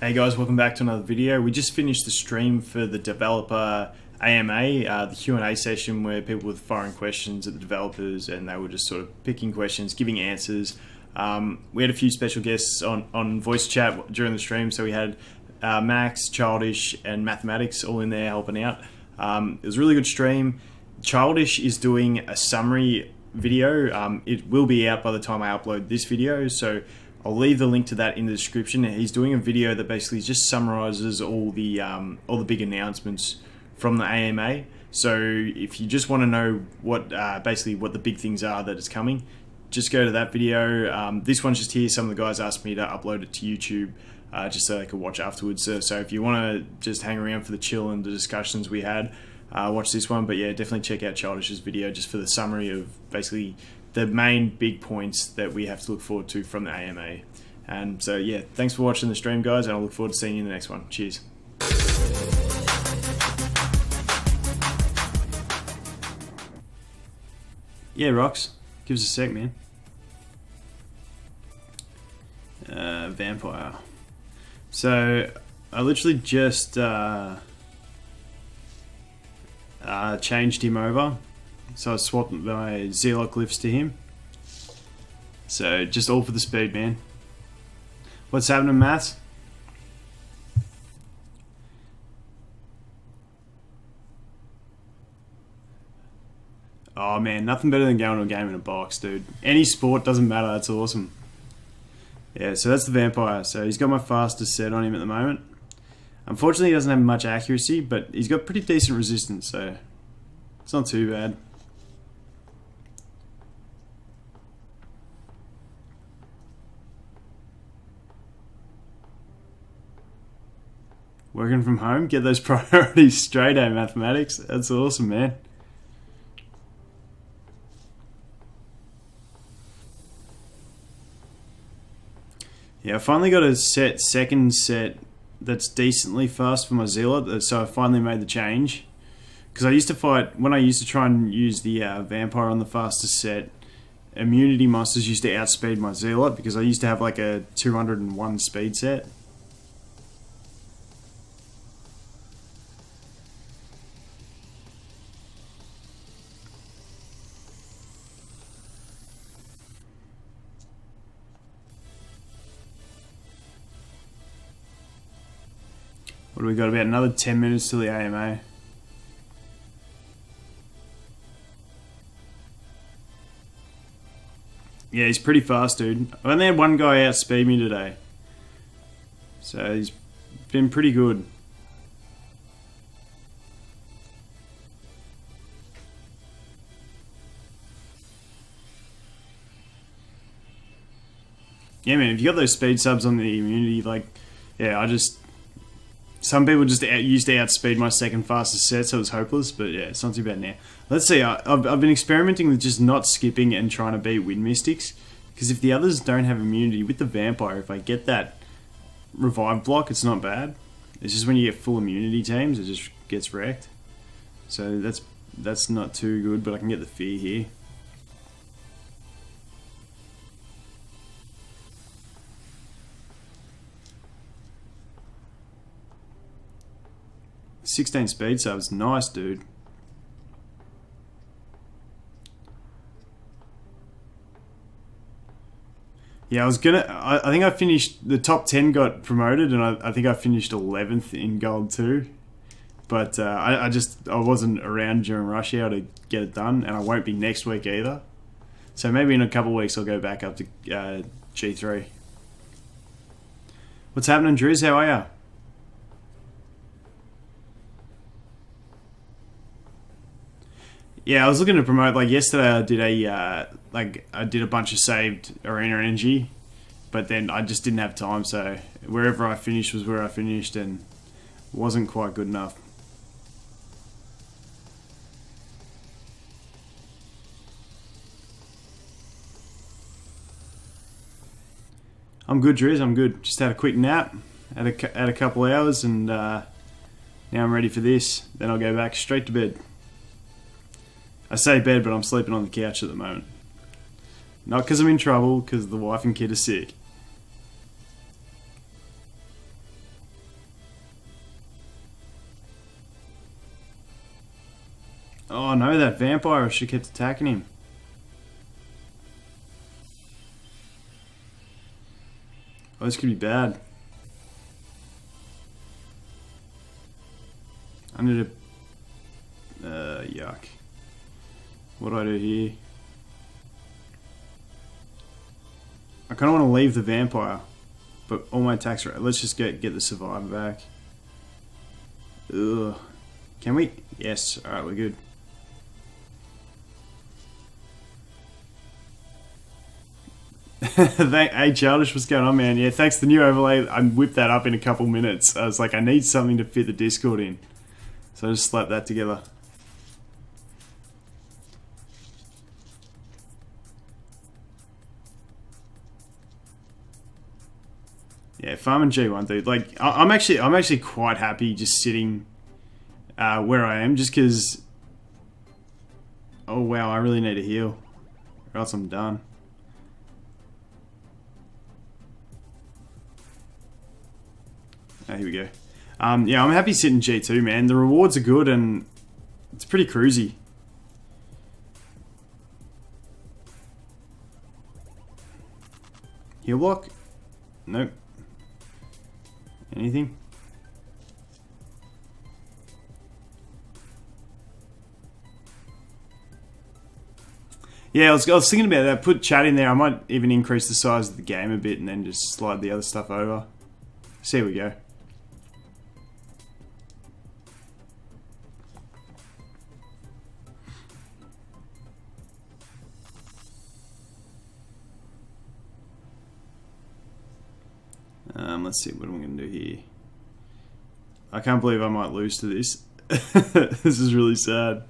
Hey guys, welcome back to another video. We just finished the stream for the developer AMA, the Q&A session where people were firing questions at the developers and they were just sort of picking questions, giving answers. We had a few special guests on voice chat during the stream, so we had Max, Childish and Mathematics all in there helping out. It was a really good stream. Childish is doing a summary video. It will be out by the time I upload this video, so I'll leave the link to that in the description. He's doing a video that basically just summarizes all the big announcements from the AMA. So if you just want to know what basically what the big things are that is coming, just go to that video. This one's just here. Some of the guys asked me to upload it to YouTube just so they could watch afterwards. So if you want to just hang around for the chill and the discussions we had, watch this one. But yeah, definitely check out Childish's video just for the summary of basically the main big points that we have to look forward to from the AMA. And so yeah, thanks for watching the stream guys, and I look forward to seeing you in the next one. Cheers. Yeah, Rox, give us a sec, man. Vampire. So I literally just changed him over. So I swapped my Zealot Glyphs to him. So just all for the speed, man. What's happening, Maths? Oh man, nothing better than going to a game in a box, dude. Any sport, doesn't matter, that's awesome. Yeah, so that's the Vampire. So he's got my fastest set on him at the moment. Unfortunately, he doesn't have much accuracy, but he's got pretty decent resistance, so it's not too bad. Working from home, get those priorities straight, eh, Mathematics? That's awesome, man. Yeah, I finally got a second set that's decently fast for my Zealot, so I finally made the change. Because I used to fight, when I used to try and use the Vampire on the fastest set, immunity monsters used to outspeed my Zealot because I used to have like a 201 speed set. What do we got? About another 10 minutes till the AMA. Yeah, he's pretty fast, dude. I only had one guy outspeed me today. So he's been pretty good. Yeah, man, if you got those speed subs on the immunity, like, yeah, some people just used to outspeed my second fastest set, so it was hopeless, but yeah, it's not too bad now. Let's see, I've been experimenting with just not skipping and trying to beat Wind Mystics, because if the others don't have immunity, with the Vampire, if I get that revive block, it's not bad. It's just when you get full immunity teams, it just gets wrecked. So that's not too good, but I can get the fear here. $16 speed subs, nice, dude. Yeah, I think I finished, the top 10 got promoted, and I think I finished 11th in gold too. But I wasn't around during rush hour to get it done, and I won't be next week either. So maybe in a couple of weeks I'll go back up to G3. What's happening, Driz? How are ya? Yeah, I was looking to promote, like yesterday I did a bunch of saved arena energy, but then I just didn't have time, so wherever I finished was where I finished and wasn't quite good enough. I'm good, Driz, I'm good. Just had a quick nap, had a couple hours, and now I'm ready for this. Then I'll go back straight to bed. I say bed, but I'm sleeping on the couch at the moment. Not because I'm in trouble, because the wife and kid are sick. Oh no, that vampire should have kept attacking him. Oh, this could be bad. I need to... yuck. What do I do here? I kind of want to leave the vampire, but all my attacks are... Let's just get the survivor back. Ugh. Can we? Yes. Alright, we're good. Hey Childish, what's going on, man? Yeah, thanks to the new overlay, I whipped that up in a couple minutes. I was like, I need something to fit the Discord in. So I just slapped that together. Yeah, farming G1, dude. Like, I'm actually quite happy just sitting where I am, just because. Oh wow, I really need to heal, or else I'm done. Oh, here we go. Yeah, I'm happy sitting G2, man. The rewards are good and it's pretty cruisy. Heal block? Nope. Anything? Yeah, I was thinking about that. Put chat in there. I might even increase the size of the game a bit and then just slide the other stuff over. See how we go. Let's see, what am I going to do here? I can't believe I might lose to this. This is really sad.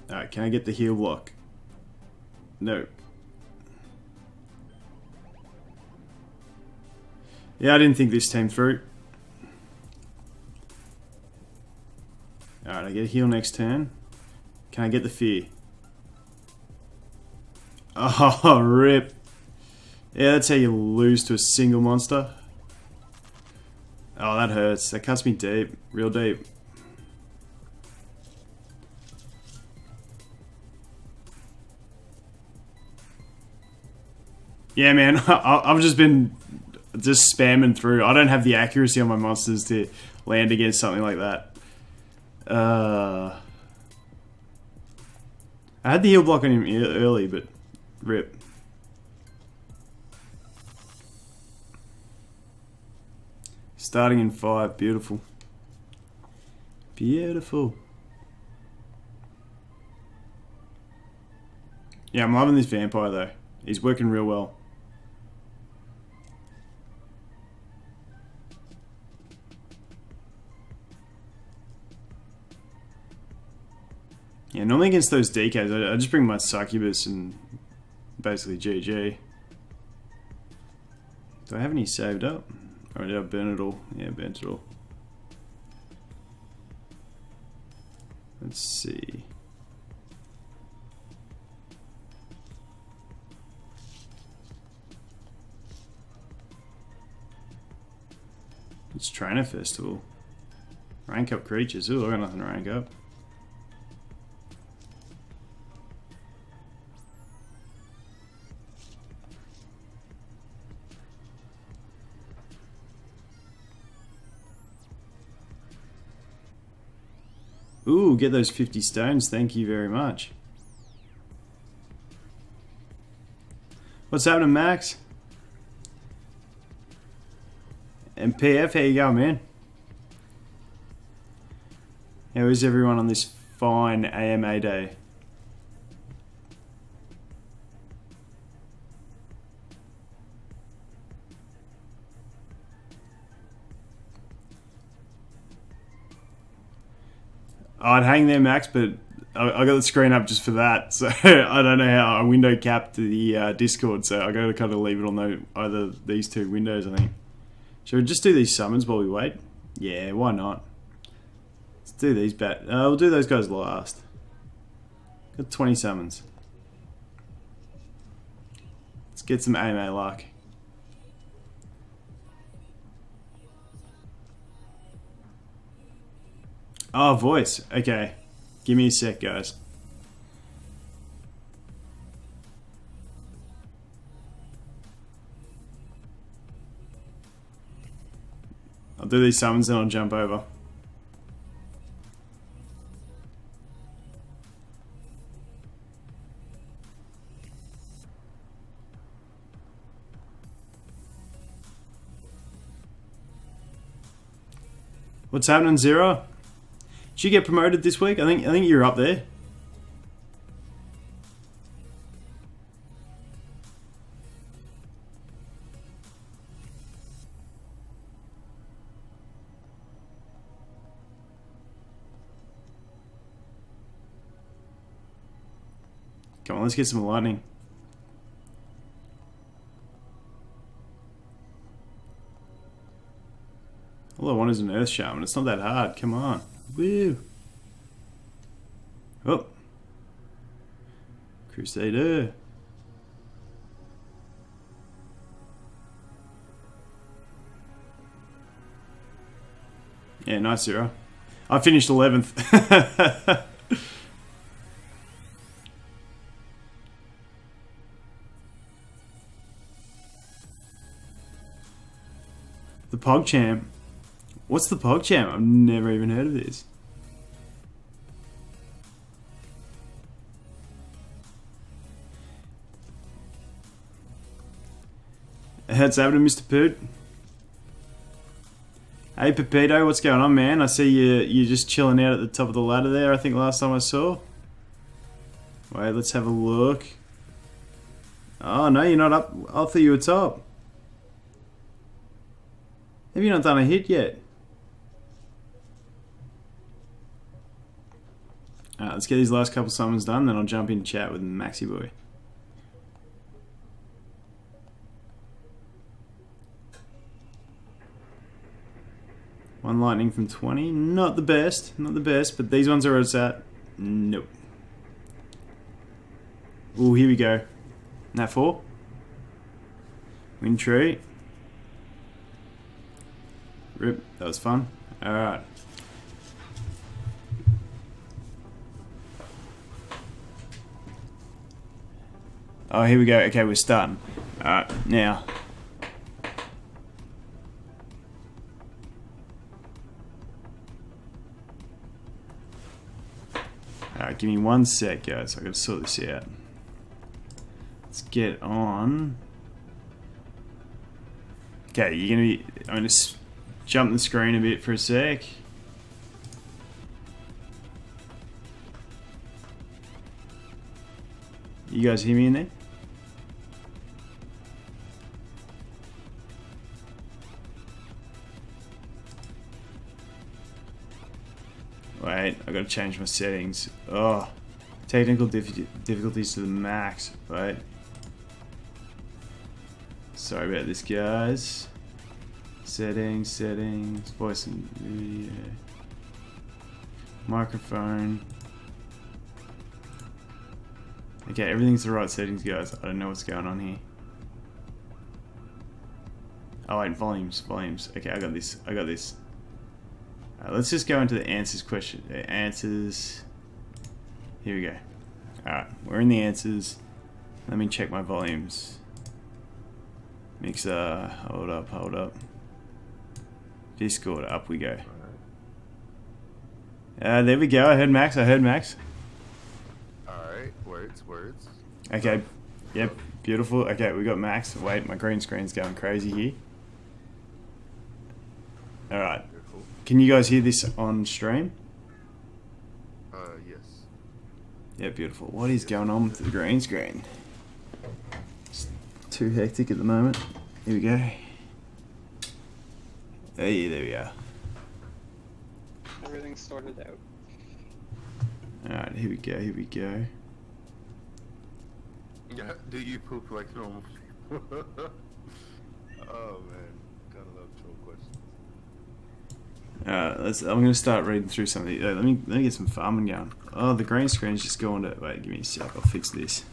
Alright, can I get the heal block? No. Yeah, I didn't think this came through. Alright, I get a heal next turn. Can I get the fear? Oh, rip. Yeah, that's how you lose to a single monster. Oh, that hurts. That cuts me deep. Real deep. Yeah, man. I've just been spamming through. I don't have the accuracy on my monsters to land against something like that. I had the heal block on him early, but rip. Starting in 5, beautiful. Beautiful. Yeah, I'm loving this vampire though. He's working real well. Yeah, normally against those DKs, I just bring my succubus and basically GG. Do I have any saved up? Or did I burn it all? Yeah, burnt it all. Let's see. It's Trainer Festival. Rank up creatures. Ooh, I got nothing to rank up. Ooh, get those 50 stones. Thank you very much. What's happening, Max? And PF, how you going, man? How is everyone on this fine AMA day? I'd hang there, Max, but I got the screen up just for that, so I don't know how I window capped the Discord, so I got to kind of leave it on either these two windows, I think. Should we just do these summons while we wait? Yeah, why not? Let's do these we'll do those guys last. Got 20 summons. Let's get some AMA luck. Oh, voice. Okay. Give me a sec, guys. I'll do these summons, then I'll jump over. What's happening, Zero? Did you get promoted this week? I think you're up there. Come on, let's get some lightning. All I want is an Earth Shaman. It's not that hard. Come on. Woo. Oh. Crusader. Yeah, nice, Zero. I finished 11th. The PogChamp. What's the PogChamp? I've never even heard of this. What's happening, Mr. Poot? Hey, Pepito, what's going on, man? I see you're just chilling out at the top of the ladder there, I think last time I saw. Wait, let's have a look. Oh, no, you're not up. I thought you were top. Have you not done a hit yet? Alright, let's get these last couple summons done, then I'll jump in chat with Maxi Boy. One lightning from 20. Not the best, but these ones are where it's at. Nope. Ooh, here we go. Nat 4. Wind Tree. Rip, that was fun. Alright. Oh, here we go. Okay, we're starting. Alright, now. Alright, give me 1 sec, guys. I gotta sort this out. Let's get on. Okay, you're gonna be. I'm gonna jump the screen a bit for a sec. You guys hear me in there? Wait, I gotta change my settings. Oh, technical difficulties to the max. Wait. Sorry about this, guys. Settings, voice and video, microphone. Okay, everything's the right settings, guys. I don't know what's going on here. Oh wait, volumes. Okay, I got this. Let's just go into the answers question. Answers. Here we go. Alright, we're in the answers. Let me check my volumes. Mixer, hold up. Discord, up we go. There we go. I heard Max. Alright, words. Okay, yep, beautiful. Okay, we got Max. Wait, my green screen's going crazy here. Alright. Can you guys hear this on stream? Yes. Yeah, beautiful. What is going on with the green screen? It's too hectic at the moment. Here we go. Hey, there we are. Everything's sorted out. Alright, here we go. Yeah, do you poop like normal people? Oh man, gotta love troll questions. I'm gonna start reading through some of these. Let me get some farming going. Oh, the green screen's just going to. Wait, give me a sec. I'll fix this.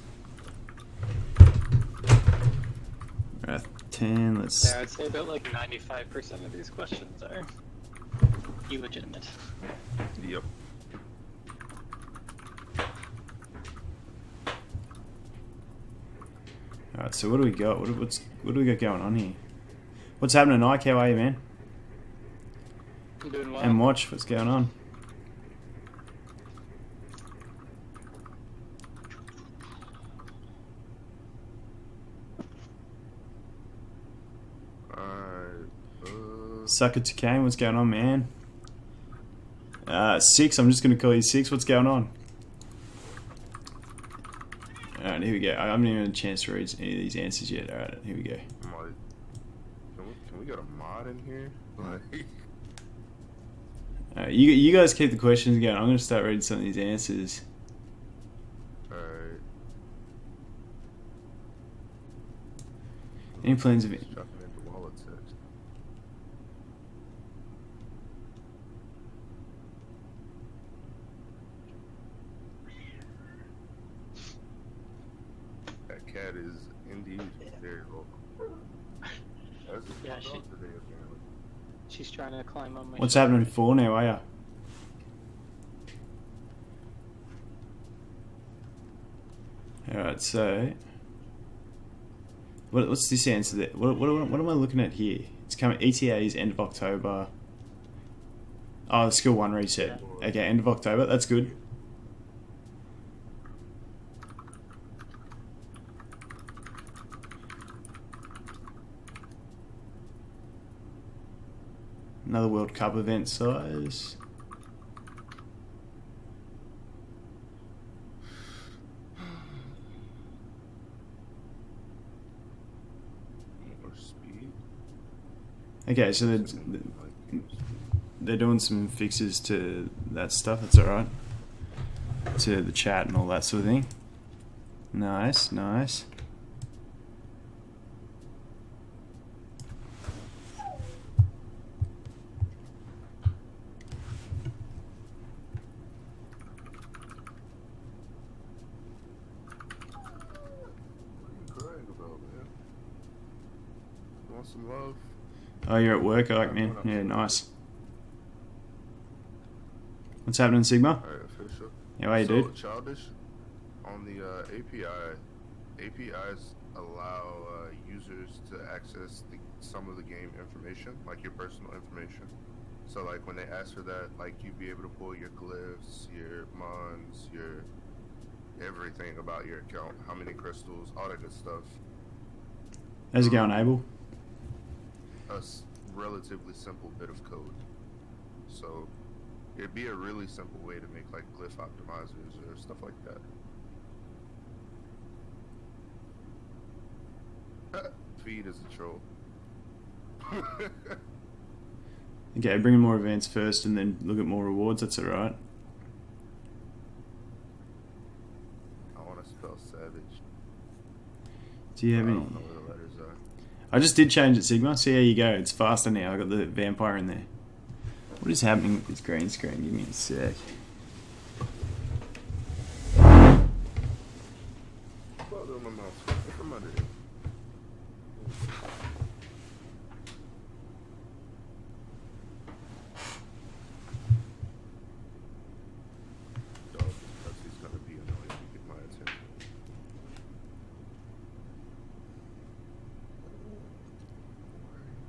Alright, 10. Let's. Yeah, I'd say about like 95% of these questions are. illegitimate. Yep. Alright, so what do we got? What do we got going on here? What's happening, Ike? How are you, man? I'm doing well. And watch, what's going on? Sucker to Kane, what's going on, man? 6, I'm just gonna call you 6. What's going on? Alright, here we go. I haven't even had a chance to read any of these answers yet. Alright, here we go. Can we get a mod in here? Like, Alright, you guys keep the questions going. I'm gonna start reading some of these answers. alright. Any plans of Just dropping into wallet text. That cat is indeed very vocal. That's a Yeah, good dog today, apparently. She's trying to climb on my What's shoulder. happening for now, are ya? Alright, so what's this answer there? What am I looking at here? It's coming ETA's end of October. Oh, the skill 1 reset. Okay, end of October, that's good. Another World Cup event size. Or speed. Okay, so they're doing some fixes to that stuff. That's alright. To the chat and all that sort of thing. Nice, nice. Some love. Oh, you're at work, Ike, man. Yeah, nice. What's happening, Sigma? Alright, official. Yeah, how you, So, dude? Childish, on the APIs allow users to access some of the game information, like your personal information. So, like, when they ask for that, like, you'd be able to pull your glyphs, your mons, your everything about your account, how many crystals, all that good stuff. How's it going, Abel? A relatively simple bit of code. So it'd be a really simple way to make like glyph optimizers or stuff like that. Feed is a troll. Okay, bring in more events first and then look at more rewards. That's alright. I want to spell savage. Do you have I any? don't know where the letters are. I just did change it, Sigma. See how you go. It's faster now. I got the vampire in there. What is happening with this green screen? Give me a sec. Well, my mouse. If I'm under it. Dog, because he's gonna be annoying to get my attention.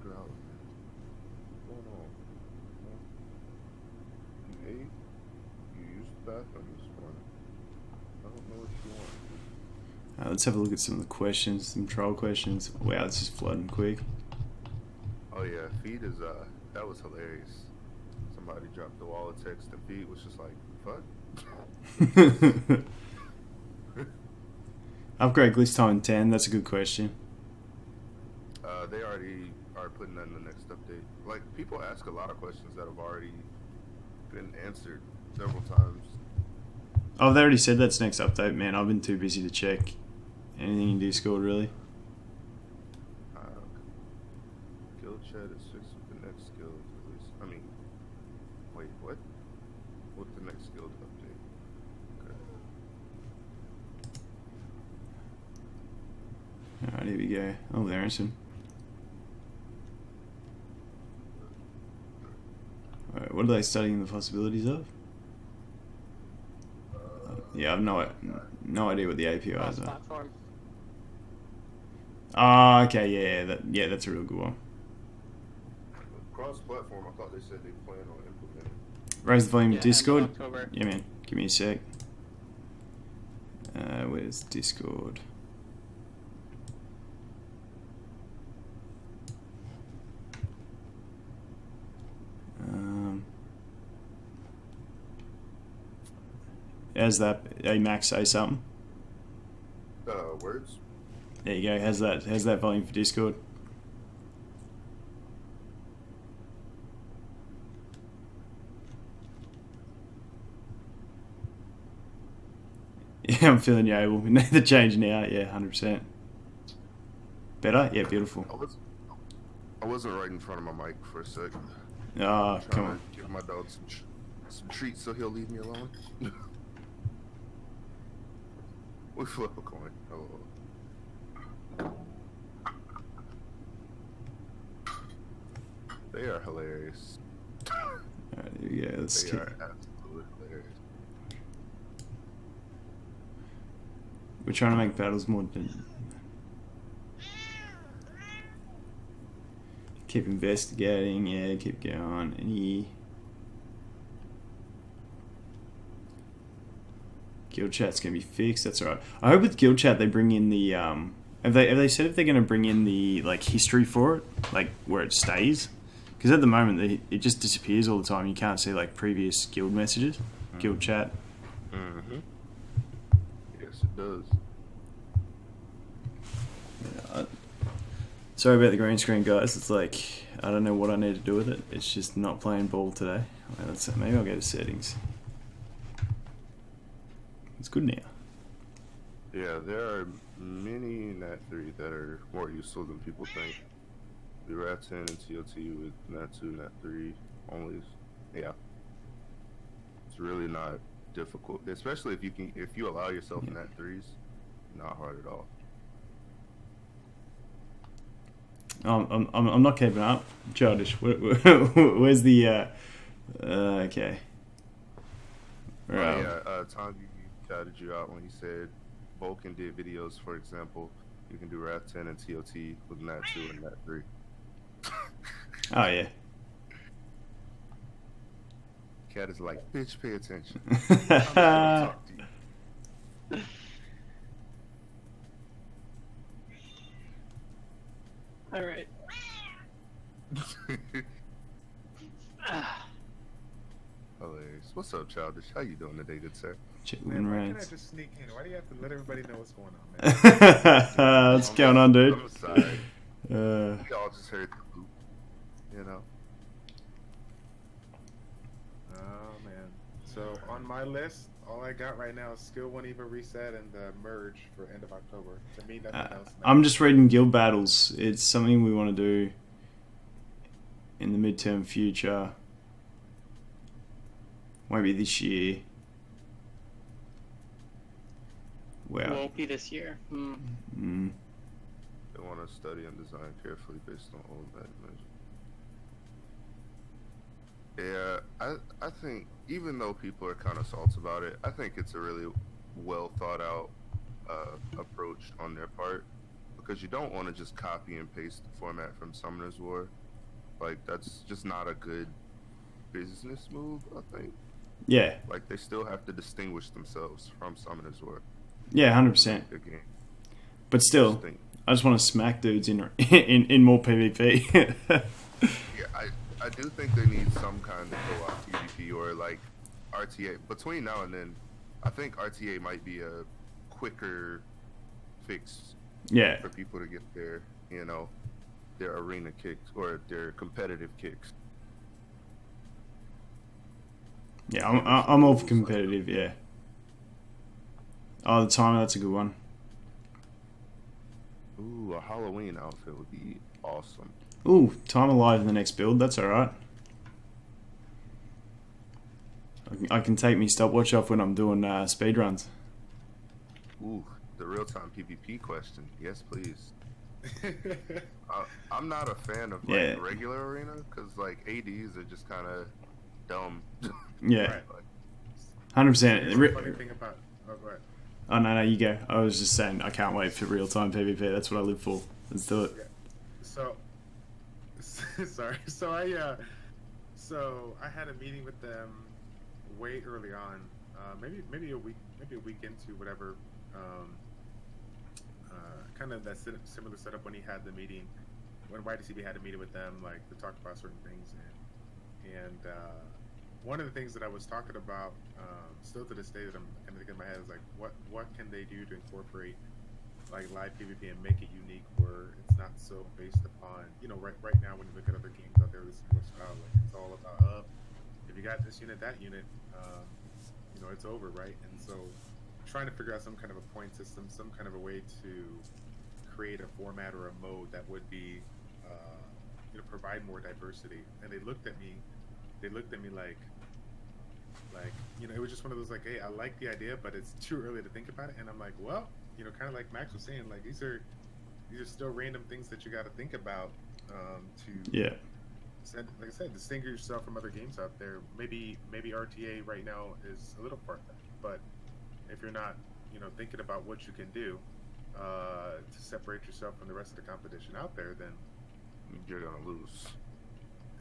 Growling. What's going on? You ate? You used the bathroom this morning. I don't know what you want. Let's have a look at some of the questions, some troll questions. Wow, this is flooding quick. Oh yeah, feed is that was hilarious. Somebody dropped the wall of text and feed was just like, fuck. Upgrade Glyph time 10. That's a good question. They already are putting that in the next update. Like, people ask a lot of questions that have already been answered several times. Oh, they already said that's next update, man. I've been too busy to check anything in Discord, really. Guild chat is fixed with the next guild release. I mean, wait, what? What's the next guild update? Okay. Alright, here we go. Oh, there's some. Alright, What are they studying the possibilities of? Yeah, I've no idea what the APIs are. Cross-platform. Oh, okay, yeah, that's a real good one. Cross-platform, I thought they said they plan on implementing. Raise the volume Yeah, of end of Discord. October. Yeah, man. Give me a sec. Where's Discord? Has that? Hey, Max, say something. Words? There you go. How's that volume for Discord? Yeah, I'm feeling you, Abel. We need the change now. Yeah, 100%. Better? Yeah, beautiful. I wasn't right in front of my mic for a sec. Oh, come on. Give my dog some treats so he'll leave me alone. We flip a coin. Hello. They are hilarious. Alright, here we go. Let's They keep... are absolutely hilarious. We're trying to make battles more... Keep investigating. Yeah, keep going. Any... Guild chat's gonna be fixed. That's alright. I hope with guild chat they bring in the Have they said if they're gonna bring in the like history for it, like where it stays? Because at the moment it just disappears all the time. You can't see like previous guild messages, guild chat. Mm-hmm. Yes, it does. Yeah, sorry about the green screen, guys. It's like I don't know what I need to do with it. It's just not playing ball today. Maybe I'll go to settings. It's good now. Yeah, there are many NAT3 that are more useful than people think. The RAT10 and TOT with NAT2, NAT3 only. Yeah, it's really not difficult, especially if you allow yourself NAT3s. Not hard at all. I'm not keeping up. Childish. Where's the okay. Yeah, Tom shouted you out when he said Volkin did videos, for example. You can do RAT10 and TOT with NAT2 and NAT3. Oh yeah. Cat is like, bitch, pay attention. I'm not gonna talk to you. All right. Hilarious. What's up, Childish? How you doing today, good sir? Man, why can't I just sneak in? Why do you have to let everybody know what's going on, man? What's going on, dude? I'm sorry. We all just heard the boop, you know. Oh man. So on my list, all I got right now is skill 1 EVA reset and the merge for end of October. To me, nothing else. I'm just reading guild battles. It's something we want to do in the midterm future. Maybe this year. Wow. Won't be this year. Mm. They want to study and design carefully based on old measures. Yeah, I think even though people are kind of salty about it, I think it's a really well thought out approach on their part, because you don't want to just copy and paste the format from Summoner's War. Like, that's just not a good business move, I think. Yeah. Like, they still have to distinguish themselves from Summoner's War. Yeah, 100%. But still, I just want to smack dudes in more PvP. Yeah, I do think they need some kind of co-op PvP or like RTA. Between now and then, I think RTA might be a quicker fix. Yeah. For people to get their, you know, their arena kicks or their competitive kicks. Yeah, I'm all for competitive. Yeah. Oh, the timer, that's a good one. Ooh, a Halloween outfit would be awesome. Ooh, timer live in the next build. That's all right. I can take me stopwatch off when I'm doing speed runs. Ooh, the real-time PvP question. Yes, please. I'm not a fan of like regular arena because like ADs are just kind of dumb. Yeah, Right. 100%. Here's the funny thing about. Oh, go ahead. Oh no, you go. I was just saying I can't wait for real time PvP. That's what I live for. Let's do it. Yeah. So, sorry. So I had a meeting with them way early on, maybe a week into whatever. Kind of that similar setup when he had the meeting, when YDCB had a meeting with them, like to talk about certain things, and one of the things that I was talking about, still to this day that I'm kind of thinking in my head is like, what can they do to incorporate like live PvP and make it unique where it's not so based upon, right now when you look at other games out there, this is style, like it's all about if you got this unit, that unit, it's over, right? And so trying to figure out some kind of a point system, some kind of a way to create a format or a mode that would be, provide more diversity. And they looked at me like, it was just one of those like, hey, I like the idea, but it's too early to think about it. And I'm like, well, kind of like Max was saying, like these are still random things that you got to think about to like I said, distinguish yourself from other games out there. Maybe RTA right now is a little far-fetched, but if you're not, thinking about what you can do to separate yourself from the rest of the competition out there, then you're gonna lose.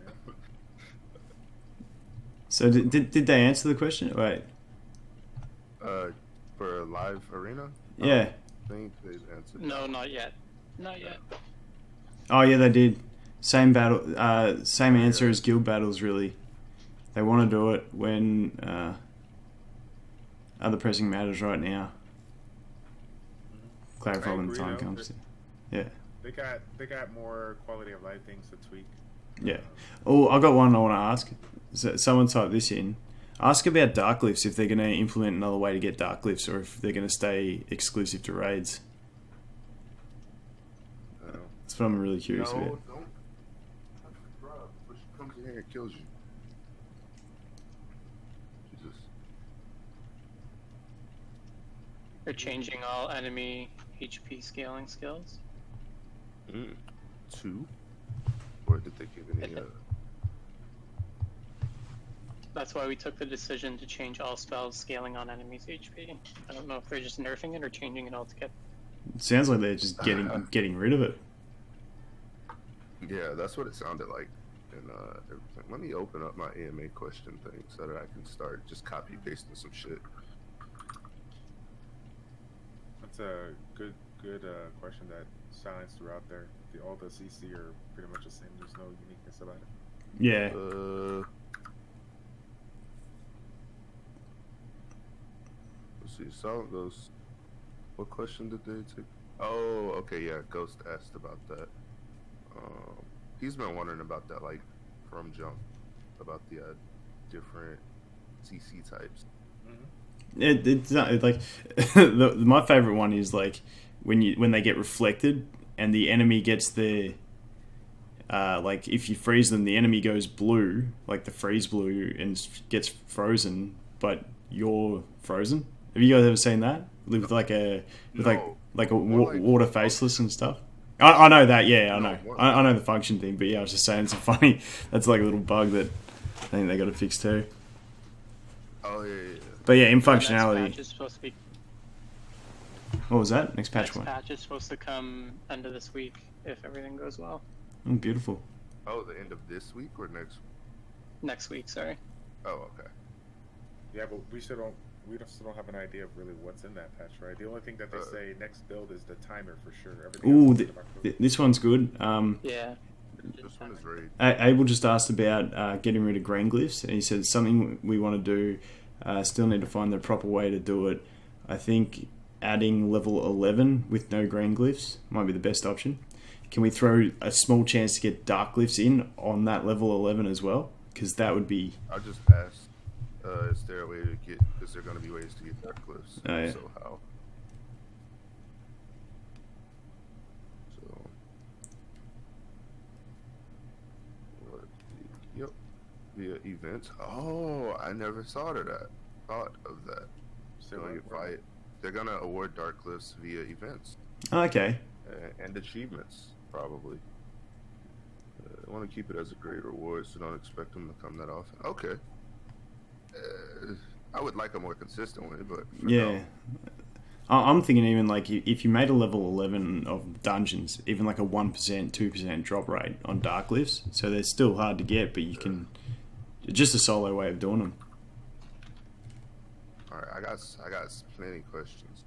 Yeah. So did they answer the question? Wait. For a live arena? Yeah. I think they've answered. No, not yet. Not yet. Oh yeah, they did. Same battle. Same answer as guild battles. Really, they want to do it when other pressing matters right now. Clarify when the time comes. Yeah. They got more quality of life things to tweak. Yeah. Oh, I got one I want to ask. So someone typed this in. Ask about dark glyphs, if they're going to implement another way to get dark glyphs, or if they're going to stay exclusive to raids. That's what I'm really curious about. Don't. Bro, she comes in here and kills you. Jesus. They're changing all enemy HP scaling skills. 2? Or did they give any? That's why we took the decision to change all spells scaling on enemies' HP. I don't know if they're just nerfing it or changing it altogether. It sounds like they're just getting rid of it. Yeah, that's what it sounded like. And everything. Let me open up my AMA question thing so that I can start just copy pasting some shit. That's a good question that science throughout there. All the CC are pretty much the same. There's no uniqueness about it. Yeah. Let's see. Solid Ghost. What question did they take? Oh, okay, yeah. Ghost asked about that. He's been wondering about that, like, from jump, about the different CC types. It's not, like my favorite one is like when they get reflected and the enemy gets the like if you freeze them, the enemy goes blue, like the freeze blue, and gets frozen, but you're frozen. Have you guys ever seen that with like a water faceless and stuff? I know that, yeah, I know. I know the function thing, but yeah, I was just saying it's a funny. That's like a little bug that I think they got to fix too. Oh yeah. But yeah, in functionality. Next patch is supposed to be. What was that? Next patch one? Next patch is supposed to come end of this week if everything goes well. Oh, beautiful. Oh, the end of this week or next? Next week, sorry. Oh, okay. Yeah, but we still don't have an idea of really what's in that patch, right? The only thing that they say next build is the timer for sure. Ooh, this one's good. Yeah. This one is raid. Abel just asked about getting rid of green glyphs, and he said something we want to do. Still need to find the proper way to do it. I think adding level 11 with no green glyphs might be the best option. Can we throw a small chance to get dark glyphs in on that level 11 as well? Because that would be... I just asked, is there a way to get... Is there going to be ways to get dark glyphs? Oh, yeah. So how? So... What? Yep. Via events. Oh, I never thought of that. They're gonna award dark glyphs via events. Okay. And achievements, probably. I want to keep it as a great reward, so don't expect them to come that often. Okay. I would like a more consistent way, but for Yeah. now, I'm thinking even like if you made a level 11 of dungeons, even like a 1%, 2% drop rate on dark glyphs, so they're still hard to get, but you can just a solo way of doing them. all right, I got plenty questions.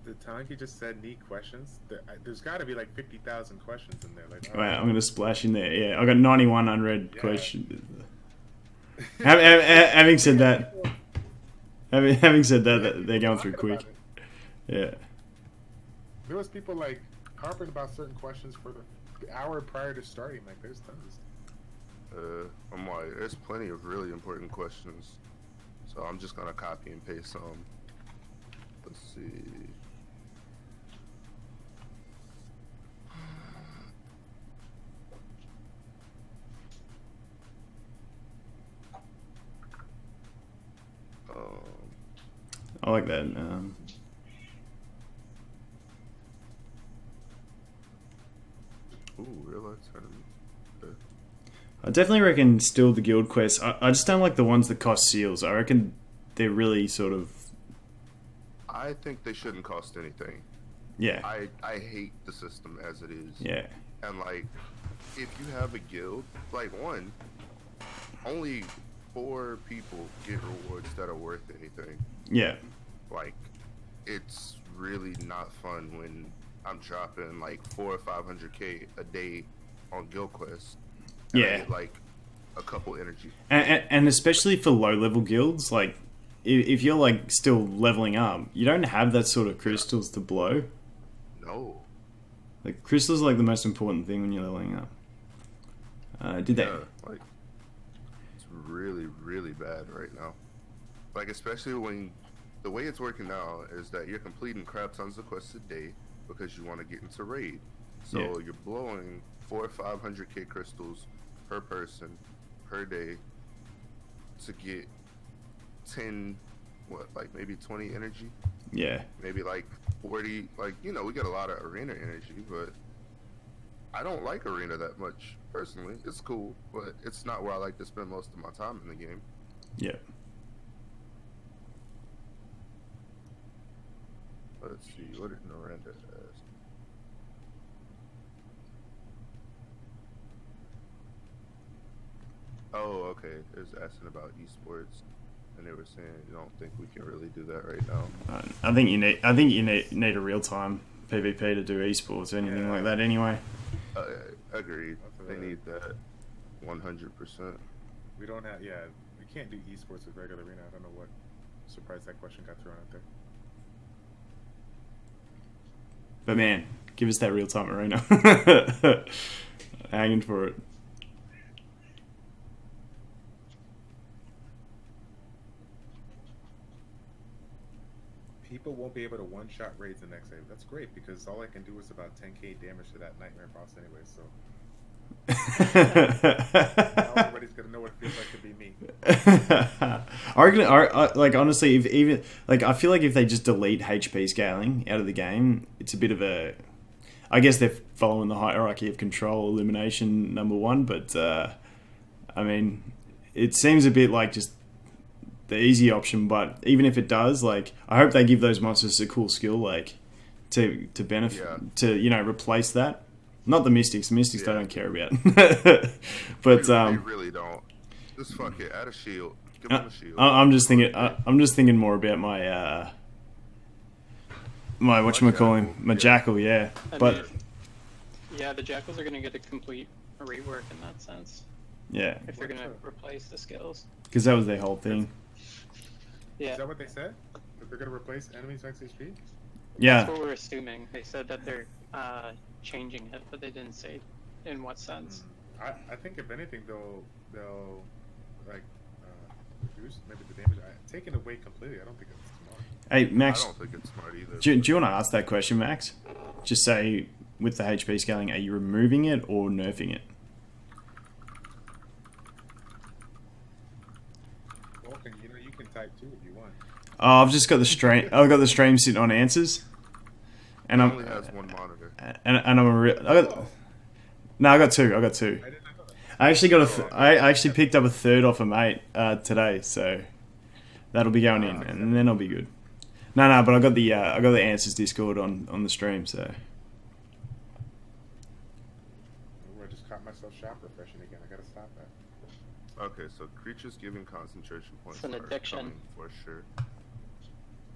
The time you just said need questions. There's got to be like 50,000 questions in there. Like, Wait, I'm gonna splash in there. Yeah, I got 91 unread Yeah. questions. Having said that, having said that, they're going through quick. Yeah. There was people like harping about certain questions for the hour prior to starting. Like, there's tons. I'm like, there's plenty of really important questions, so I'm just gonna copy and paste some. Let's see. I like that. Ooh, real life tournament. I definitely reckon still the guild quests. I just don't like the ones that cost seals. I reckon they're really sort of I think they shouldn't cost anything. yeah. I hate the system as it is. Yeah. And like, if you have a guild, like only 4 people get rewards that are worth anything. Yeah. Like, it's really not fun when I'm dropping like 400 or 500k a day on guild quests. And I Yeah. get, like a couple energy. And especially for low level guilds, like if you're like still leveling up, you don't have that sort of crystals to blow. No. Like crystals are like the most important thing when you're leveling up. Did Yeah, like it's really, really bad right now. Like, especially when the way it's working now is that you're completing crap tons of quests a day because you want to get into raid. So Yeah. you're blowing 400 or 500k crystals per person per day to get 10, like maybe 20 energy, Yeah. maybe like 40. Like, you know, we get a lot of arena energy, but I don't like arena that much personally. It's cool, but it's not where I like to spend most of my time in the game. Yeah. Let's see, what did Miranda ask? Oh, okay. It was asking about esports, and they were saying you don't think we can really do that right now. I think you need a real time PvP to do esports or anything like that anyway. Agreed. They need that 100%. We don't have. Yeah, we can't do esports with regular arena. I don't know what surprise that question got thrown out there. But man, give us that real time arena. Hanging for it. People won't be able to one-shot raids the next day. That's great because all I can do is about 10k damage to that nightmare boss anyway. So now everybody's gonna know what it feels like to be me. I reckon, like honestly, if even like I feel like if they just delete HP scaling out of the game, it's a bit of a. I guess they're following the hierarchy of control elimination #1, but I mean, it seems a bit like just the easy option. But even if it does, like, I hope they give those monsters a cool skill, like to benefit to replace that. Not the Mystics. The Mystics they don't care about. But they really don't. Just fuck it. Add a shield. Give them a shield. I'm just thinking more about my my whatchamacallit, my jackal, yeah. But yeah, the jackals are going to get a complete rework in that sense. Yeah. If they're going to replace the skills. Because that was their whole thing. Yeah. Is that what they said? That they're going to replace enemies max HP? Yeah. That's what we're assuming. They said that they're changing it, but they didn't say in what sense. I think if anything, they'll like reduce maybe the damage. Take it away completely. I don't think it's smart. Hey, Max. I don't think it's smart either. Do you want to ask that question, Max? Just say, with the HP scaling, are you removing it or nerfing it? Volkin, you can type too if you want. Oh, I've just got the stream. I've got the stream sitting on answers, and It I'm only has one monitor. and I'm a real. No, I got two. I got two. I did not know that. I actually got I actually picked up a third off a mate today, so that'll be going in, and then I'll be good. No, but I got the answers Discord on the stream, so. I just caught myself shop refreshing again. I gotta stop that. Okay, so creatures giving concentration points It's an are addiction. coming for sure.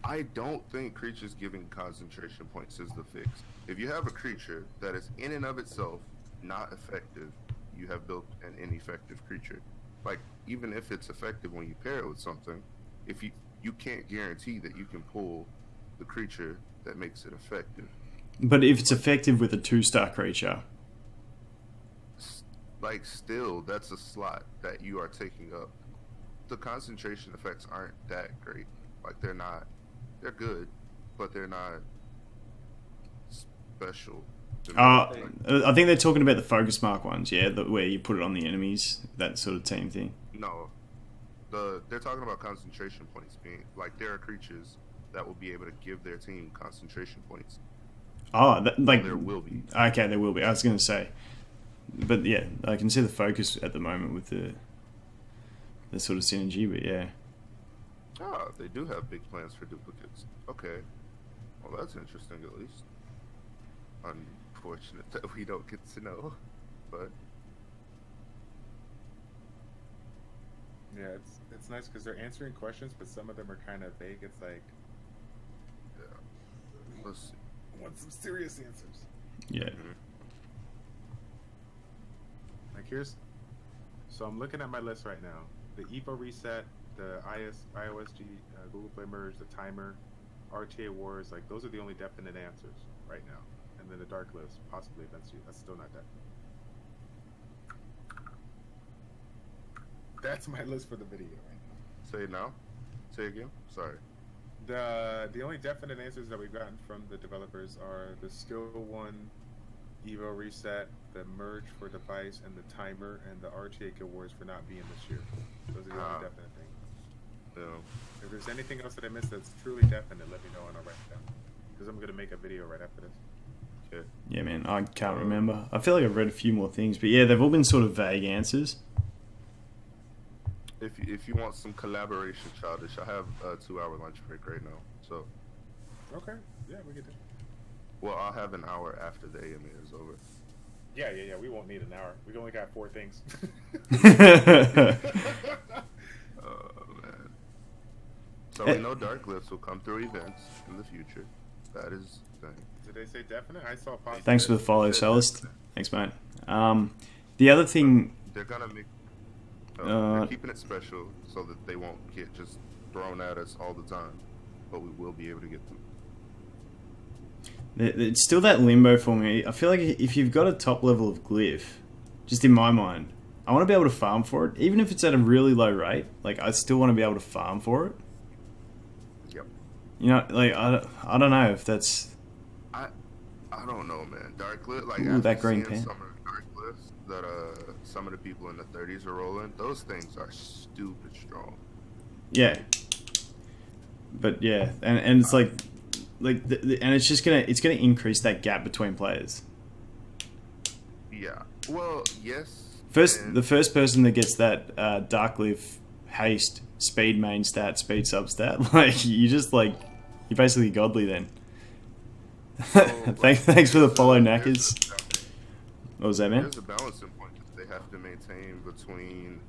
I don't think creatures giving concentration points is the fix. If you have a creature that is in and of itself not effective, you have built an ineffective creature. Like, even if it's effective when you pair it with something, if you can't guarantee that you can pull the creature that makes it effective. But if it's effective with a 2-star creature, Like, still, that's a slot that you are taking up. The concentration effects aren't that great. Like, they're good, but they're not special. to me. I think they're talking about the focus mark ones, yeah, where you put it on the enemies, that sort of team thing. No, they're talking about concentration points being like there are creatures that will be able to give their team concentration points. Oh, like There will be. Okay, there will be. I was going to say, but yeah, I can see the focus at the moment with the sort of synergy. But yeah, They do have big plans for duplicates. Okay, well that's interesting at least. Unfortunate that we don't get to know, but Yeah, it's nice because they're answering questions, but some of them are kind of vague. It's like, yeah. Let's see. I want some serious answers. yeah. Mhm. Like so I'm looking at my list right now. The Evo reset, the IOSG, Google Play merge, the timer, RTA wars. Like those are the only definite answers right now. And then the dark list, possibly eventually. That's still not that. That's my list for the video right now. Say it now. Say it again. Sorry. The only definite answers that we've gotten from the developers are the skill 1 Evo reset, the merge for device, and the timer, and the RTA Guild Wars for not being this year. Those are the only definite things. Yeah. If there's anything else that I missed that's truly definite, let me know and I'll write it down. Because I'm gonna make a video right after this. Okay. Yeah, man, I can't remember. I feel like I've read a few more things, but yeah, they've all been sort of vague answers. If you want some collaboration, Childish, I have a 2-hour lunch break right now. So, Okay, yeah, we get it. well, I'll have an hour after the AMA is over. Yeah, we won't need an hour. We've only got 4 things. Oh man. So we know Dark Glyphs will come through events in the future. That is the thing. Did they say definite? I saw positive. Thanks for the follow, Cellist. Thanks, mate. The other thing, They're gonna make. Uh, they're keeping it special so that they won't get just thrown at us all the time, but we will be able to get them. it's still that limbo for me. I feel like if you've got a top level of Glyph, just in my mind, I want to be able to farm for it, even if it's at a really low rate. Like, I still want to be able to farm for it. Yep. You know, like, I don't know if that's... I don't know, man. Dark Glyph, like Ooh, after that green seeing pen. some of the Dark Glyphs that some of the people in the 30s are rolling, those things are stupid strong. Yeah. But yeah, and it's like and it's just gonna increase that gap between players. Yeah. Well, yes. The first person that gets that Dark Glyph haste speed main stat speed sub stat, like you're basically godly then. Thanks for the follow, knackers. What was that, man? There's a balancing point that they have to maintain between,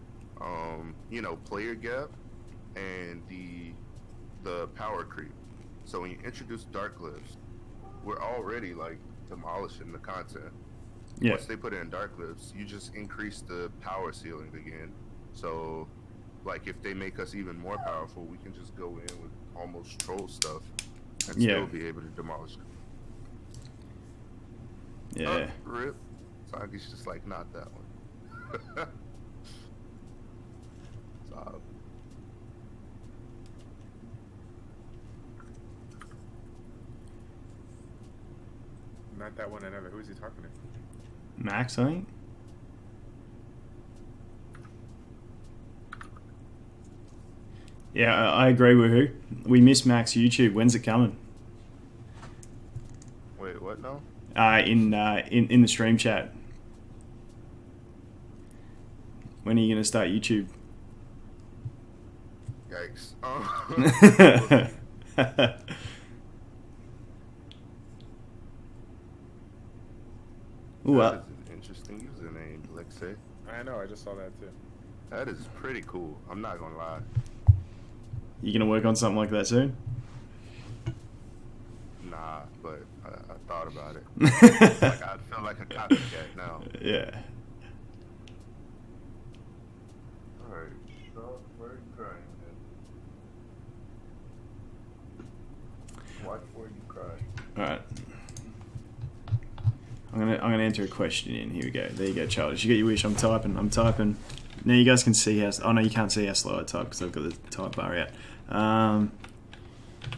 player gap and the power creep. So when you introduce Dark Glyphs, we're already like demolishing the content. Yeah. Once they put in Dark Glyphs, you just increase the power ceiling again. So, like, if they make us even more powerful, we can just go in with almost troll stuff and still be able to demolish them. Yeah. Rip. Sagi's just like, not that one. So, Not that one I never. Who is he talking to? Max, I think. Yeah, I agree with who. We miss Max YouTube. When's it coming? wait, what now? In the stream chat. When are you going to start YouTube? Yikes. Ooh, That is an interesting username, Alexei. I know, I just saw that too. That is pretty cool. I'm not gonna lie. you going to work on something like that soon? Nah, but I thought about it. Like I feel like a copycat now. Yeah. Alright, so where are you crying then? Watch where you cry. All right. I'm gonna enter a question in. Here we go. There you go, Childish. You get your wish. I'm typing. Now you guys can see how. Oh no, you can't see how slow I type because I've got the type bar out.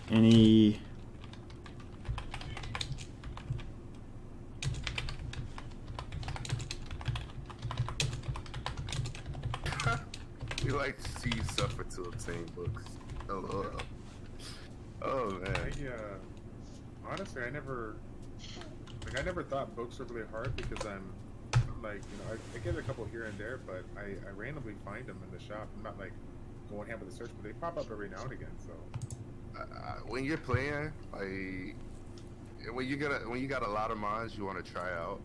Any. We like to see you suffer to obtain books. Hello. Oh man. Honestly, I never thought books were really hard because I'm like, I get a couple here and there, but I randomly find them in the shop. I'm not like going ham with the search, but they pop up every now and again. So When you're playing, like when you got a lot of mods you want to try out,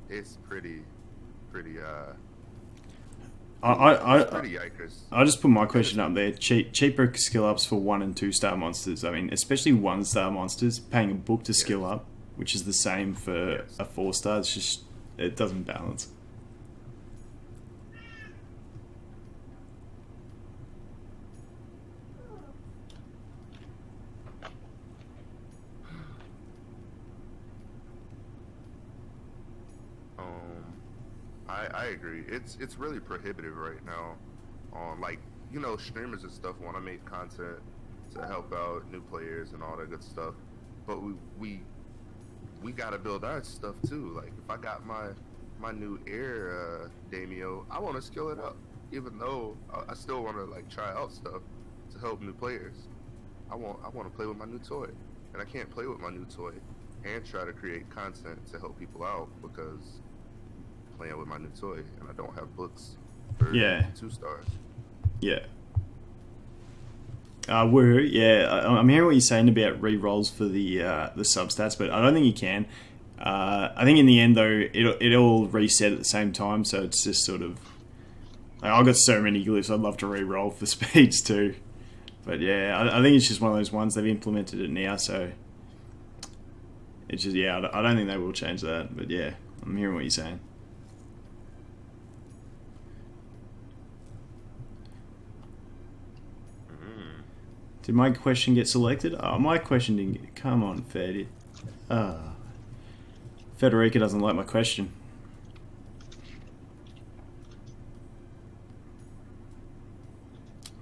it's pretty pretty yikers. I'll just put my question up there. Cheaper skill ups for 1 and 2 star monsters. I mean, especially 1 star monsters, paying a book to skill up, which is the same for a 4 star. It's just, it doesn't balance. I agree. It's really prohibitive right now on, like, streamers and stuff want to make content to help out new players and all that good stuff, but we got to build our stuff too. Like if I got my new air daimyo, I want to skill it up, even though I still want to like try out stuff to help new players. I want to play with my new toy, and I can't play with my new toy and try to create content to help people out because playing with my new toy and I don't have books for 2 stars. Yeah. Woo, yeah. I'm hearing what you're saying about re-rolls for the substats, but I don't think you can. I think in the end though, it all reset at the same time, so it's just sort of. Like, I've got so many glyphs. I'd love to re-roll for speeds too, but yeah, I think it's just one of those ones they've implemented it now, so it's just I don't think they will change that. But yeah, I'm hearing what you're saying. Did my question get selected? Oh, my question didn't get... Come on, Fed. Federica doesn't like my question.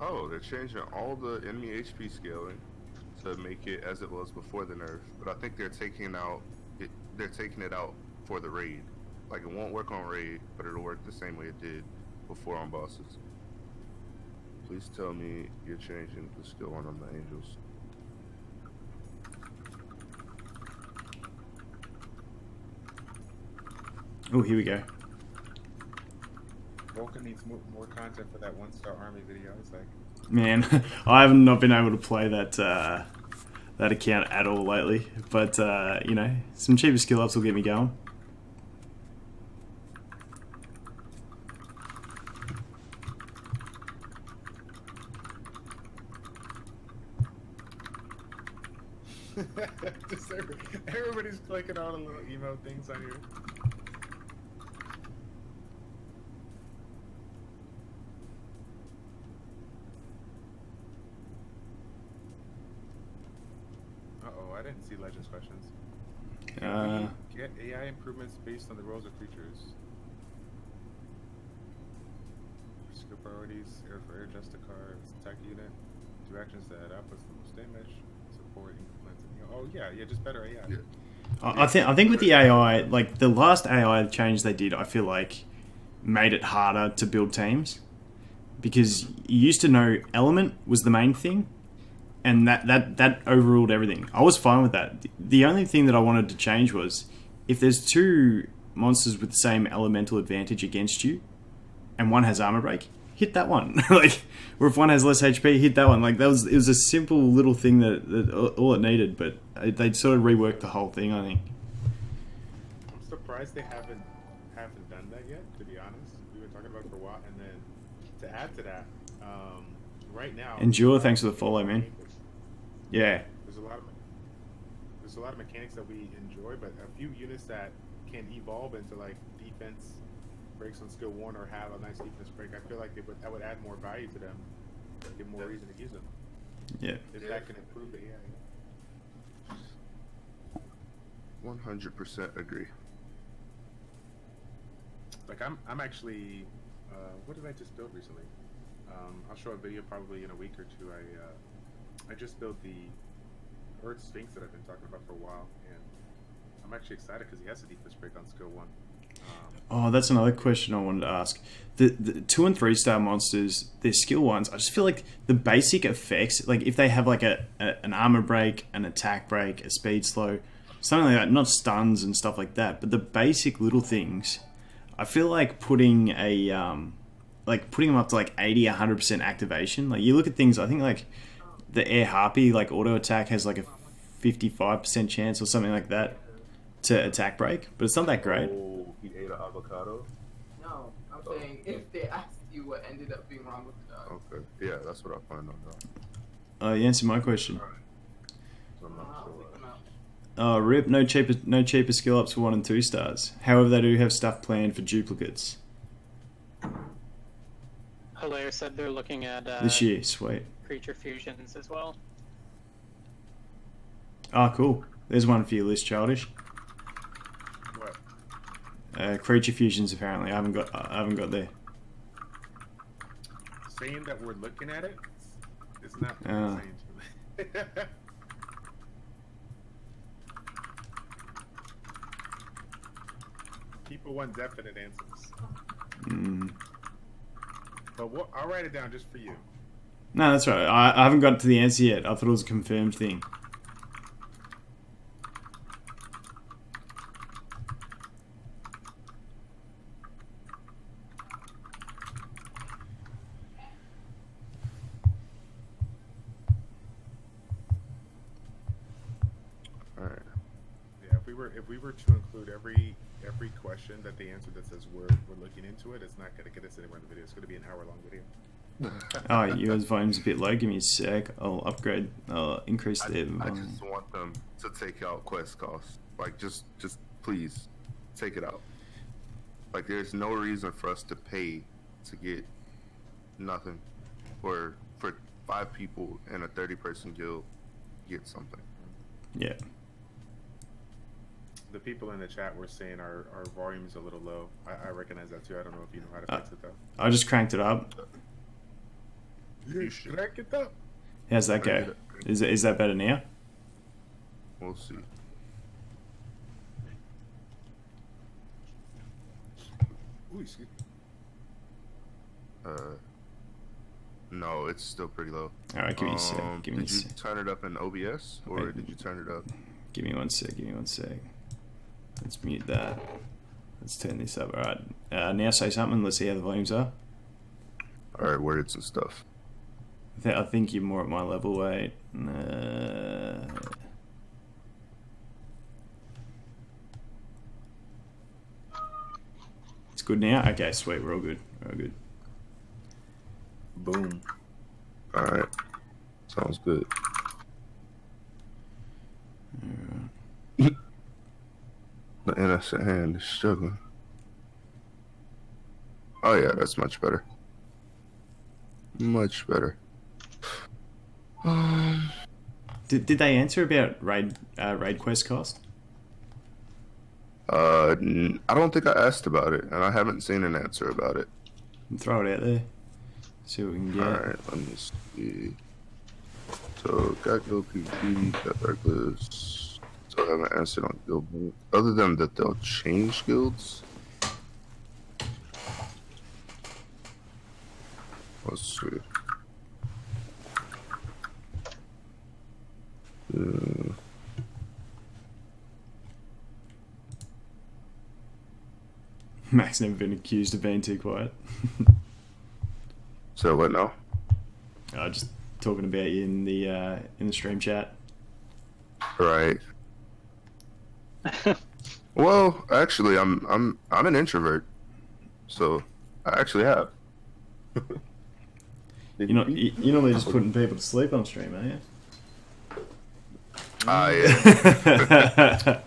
Oh, they're changing all the enemy HP scaling to make it as it was before the nerf, but I think they're taking it out for the raid. Like it won't work on raid, but it'll work the same way it did before on bosses. Please tell me you're changing the skill on the angels. Oh, here we go. Volkin needs more content for that 1-star army video. It's like, man, I have not been able to play that account at all lately. But some cheaper skill ups will get me going. just everybody's clicking all the little emo things on here. I didn't see Legends questions. Get AI improvements based on the roles of creatures. Skill priorities, air for air, just a card, attack unit, 2 actions that outputs the most damage, support, implementing. Just better AI. Yeah. I think with the AI, like the last AI change they did, I feel like made it harder to build teams because you used to know element was the main thing. And that overruled everything. I was fine with that. The only thing that I wanted to change was if there's 2 monsters with the same elemental advantage against you, and one has armor break, hit that one. Like, or if one has less HP, hit that one. Like, it was a simple little thing that all it needed, but they'd sort of reworked the whole thing, I think. I'm surprised they haven't done that yet, to be honest. We were talking about it for a while, and then to add to that, right now, Endure, thanks for the follow, man. Yeah. There's a lot of mechanics that we enjoy, but a few units that can evolve into like defense breaks on skill 1 or have a nice defense break. I feel like that would add more value to them, give more reason to use them. Yeah. If that can improve the AI. 100% agree. Like I'm actually, what did I just build recently? I'll show a video probably in a week or two. I just built the Earth Sphinx that I've been talking about for a while, and I'm actually excited because he has a defense break on skill 1. Oh, that's another question I wanted to ask. The 2 and 3 star monsters, their skill 1s, I just feel like the basic effects, like if they have like an armor break, an attack break, a speed slow, something like that, not stuns and stuff like that, but the basic little things, I feel like putting putting them up to like 80, 100% activation. Like you look at things, I think like the Air Harpy, like auto attack has like a 55% chance or something like that to attack break, but it's not that great. Oh, he ate an avocado? No, I'm saying if they asked you what ended up being wrong with the dog. Okay. Yeah, that's what I find on that. You answered my question. So I'm not I'll sure. take them out. Oh, rip, no cheaper skill ups for 1 and 2 stars. However, they do have stuff planned for duplicates. Hilaire said they're looking at This year, sweet. creature fusions as well. Oh, cool. There's one for your list, Childish. What? Creature fusions, apparently. I haven't got there. Saying that we're looking at it, it's not Ah. saying to me. People want definite answers. Mm. But I'll write it down just for you. No, that's right. I haven't got to the answer yet. I thought it was a confirmed thing. Alright. Yeah, if we were to include every question that they answered that says we're looking into it, it's not gonna get us anywhere in the video. It's gonna be an hour-long video. Oh, yours volume's a bit low. Give me a sec. I'll upgrade. I'll increase I the just volume. want them to take out quest costs. Like, just please take it out. Like, there's no reason for us to pay to get nothing for 5 people in a 30-person guild get something. Yeah. The people in the chat were saying our volume is a little low. I recognize that too. I don't know if you know how to fix it though. I just cranked it up. You should. Crank it up. How's that go? Is that better now? We'll see. Ooh, excuse me. No, it's still pretty low. Alright, give me a sec. Give me a Did you sec. turn it up in OBS or did you turn it up? Give me one sec. Give me one sec. Let's mute that. Let's turn this up. Alright. Now say something. Let's see how the volumes are. Alright, words and stuff. I think you're more at my level. Wait. It's good now? Okay, sweet. We're all good. We're all good. Boom. Alright. Sounds good. The innocent hand is struggling. Oh yeah, that's much better. Much better. Did they answer about raid quest cost? I don't think I asked about it, and I haven't seen an answer about it. Throw it out there. See what we can get. Alright, let me see. So, got Guild PP, got Dark Glyphs. So, I haven't answered on Guild. Other than that, they'll change guilds. Let's see. Mac's never been accused of being too quiet. So what now? Just talking about you in the stream chat. Right. Well, actually, I'm an introvert, so I actually have. You're normally just putting people to sleep on stream, are you? Yeah.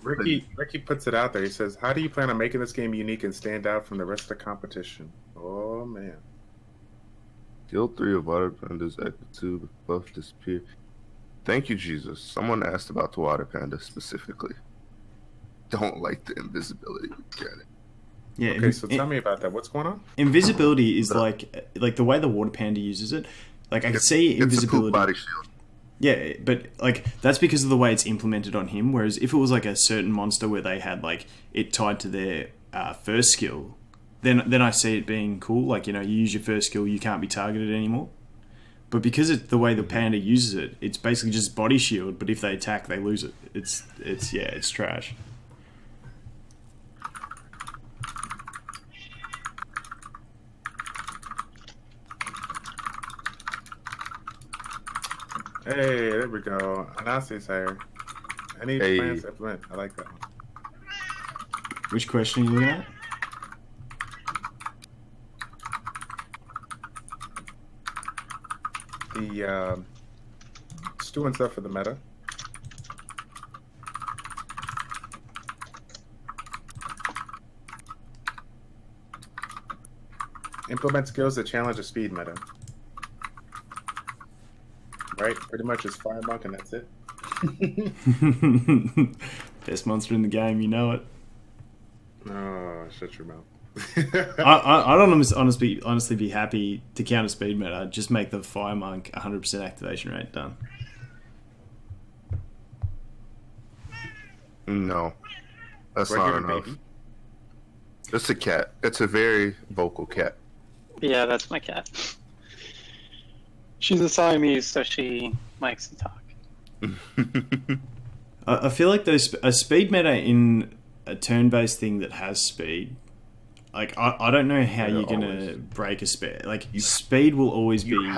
Ricky puts it out there. He says, "How do you plan on making this game unique and stand out from the rest of the competition?" Oh man. Guild 3 of Water Pandas, Act 2, buff disappear. Thank you, Jesus. Someone asked about the Water Panda specifically. Don't like the invisibility. Get it. Yeah. Okay, so tell me about that. What's going on? Invisibility is like the way the water panda uses it. Like I can see invisibility. It's a poop body shield. Yeah, but like that's because of the way it's implemented on him. Whereas if it was like a certain monster where they had like it tied to their first skill, then I see it being cool. Like, you know, you use your first skill, you can't be targeted anymore. But because it's the way the panda uses it, it's basically just body shield. But if they attack, they lose it. It's trash. Hey, there we go. Anasi's here. I need plans to implement. I like that one. Which question are you looking at? The it's doing stuff for the meta. Implement skills that challenge the speed meta. Right? Pretty much it's Fire Monk and that's it. Best monster in the game, you know it. Oh, shut your mouth. I don't honestly be happy to counter speed meta. Just make the Fire Monk 100% activation rate done. No, that's Right not here, enough. baby. It's a cat. It's a very vocal cat. Yeah, that's my cat. She's a Siamese, so she likes to talk. I feel like there's a speed meta in a turn-based thing that has speed. Like, I don't know how you're going to break a speed. Like, speed will always be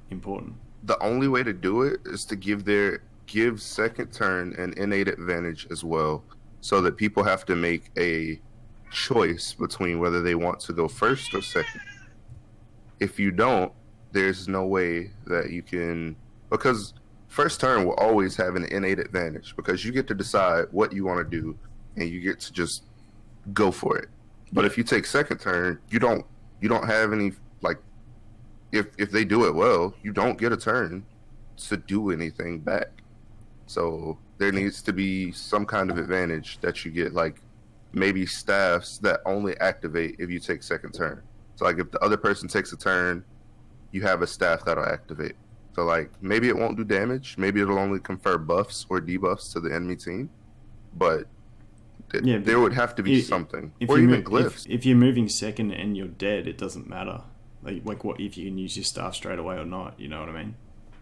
important. The only way to do it is to give second turn an innate advantage as well, so that people have to make a choice between whether they want to go first or second. If you don't, there's no way that you can, because first turn will always have an innate advantage because you get to decide what you want to do and you get to just go for it. But if you take second turn, you don't have any, like, if they do it well, you don't get a turn to do anything back. So there needs to be some kind of advantage that you get, like maybe staffs that only activate if you take second turn. So like if the other person takes a turn, you have a staff that'll activate. So like maybe it won't do damage, maybe it'll only confer buffs or debuffs to the enemy team, but there would have to be something. Or even glyphs. If you're moving second and you're dead, it doesn't matter. Like what if you can use your staff straight away or not? You know what I mean?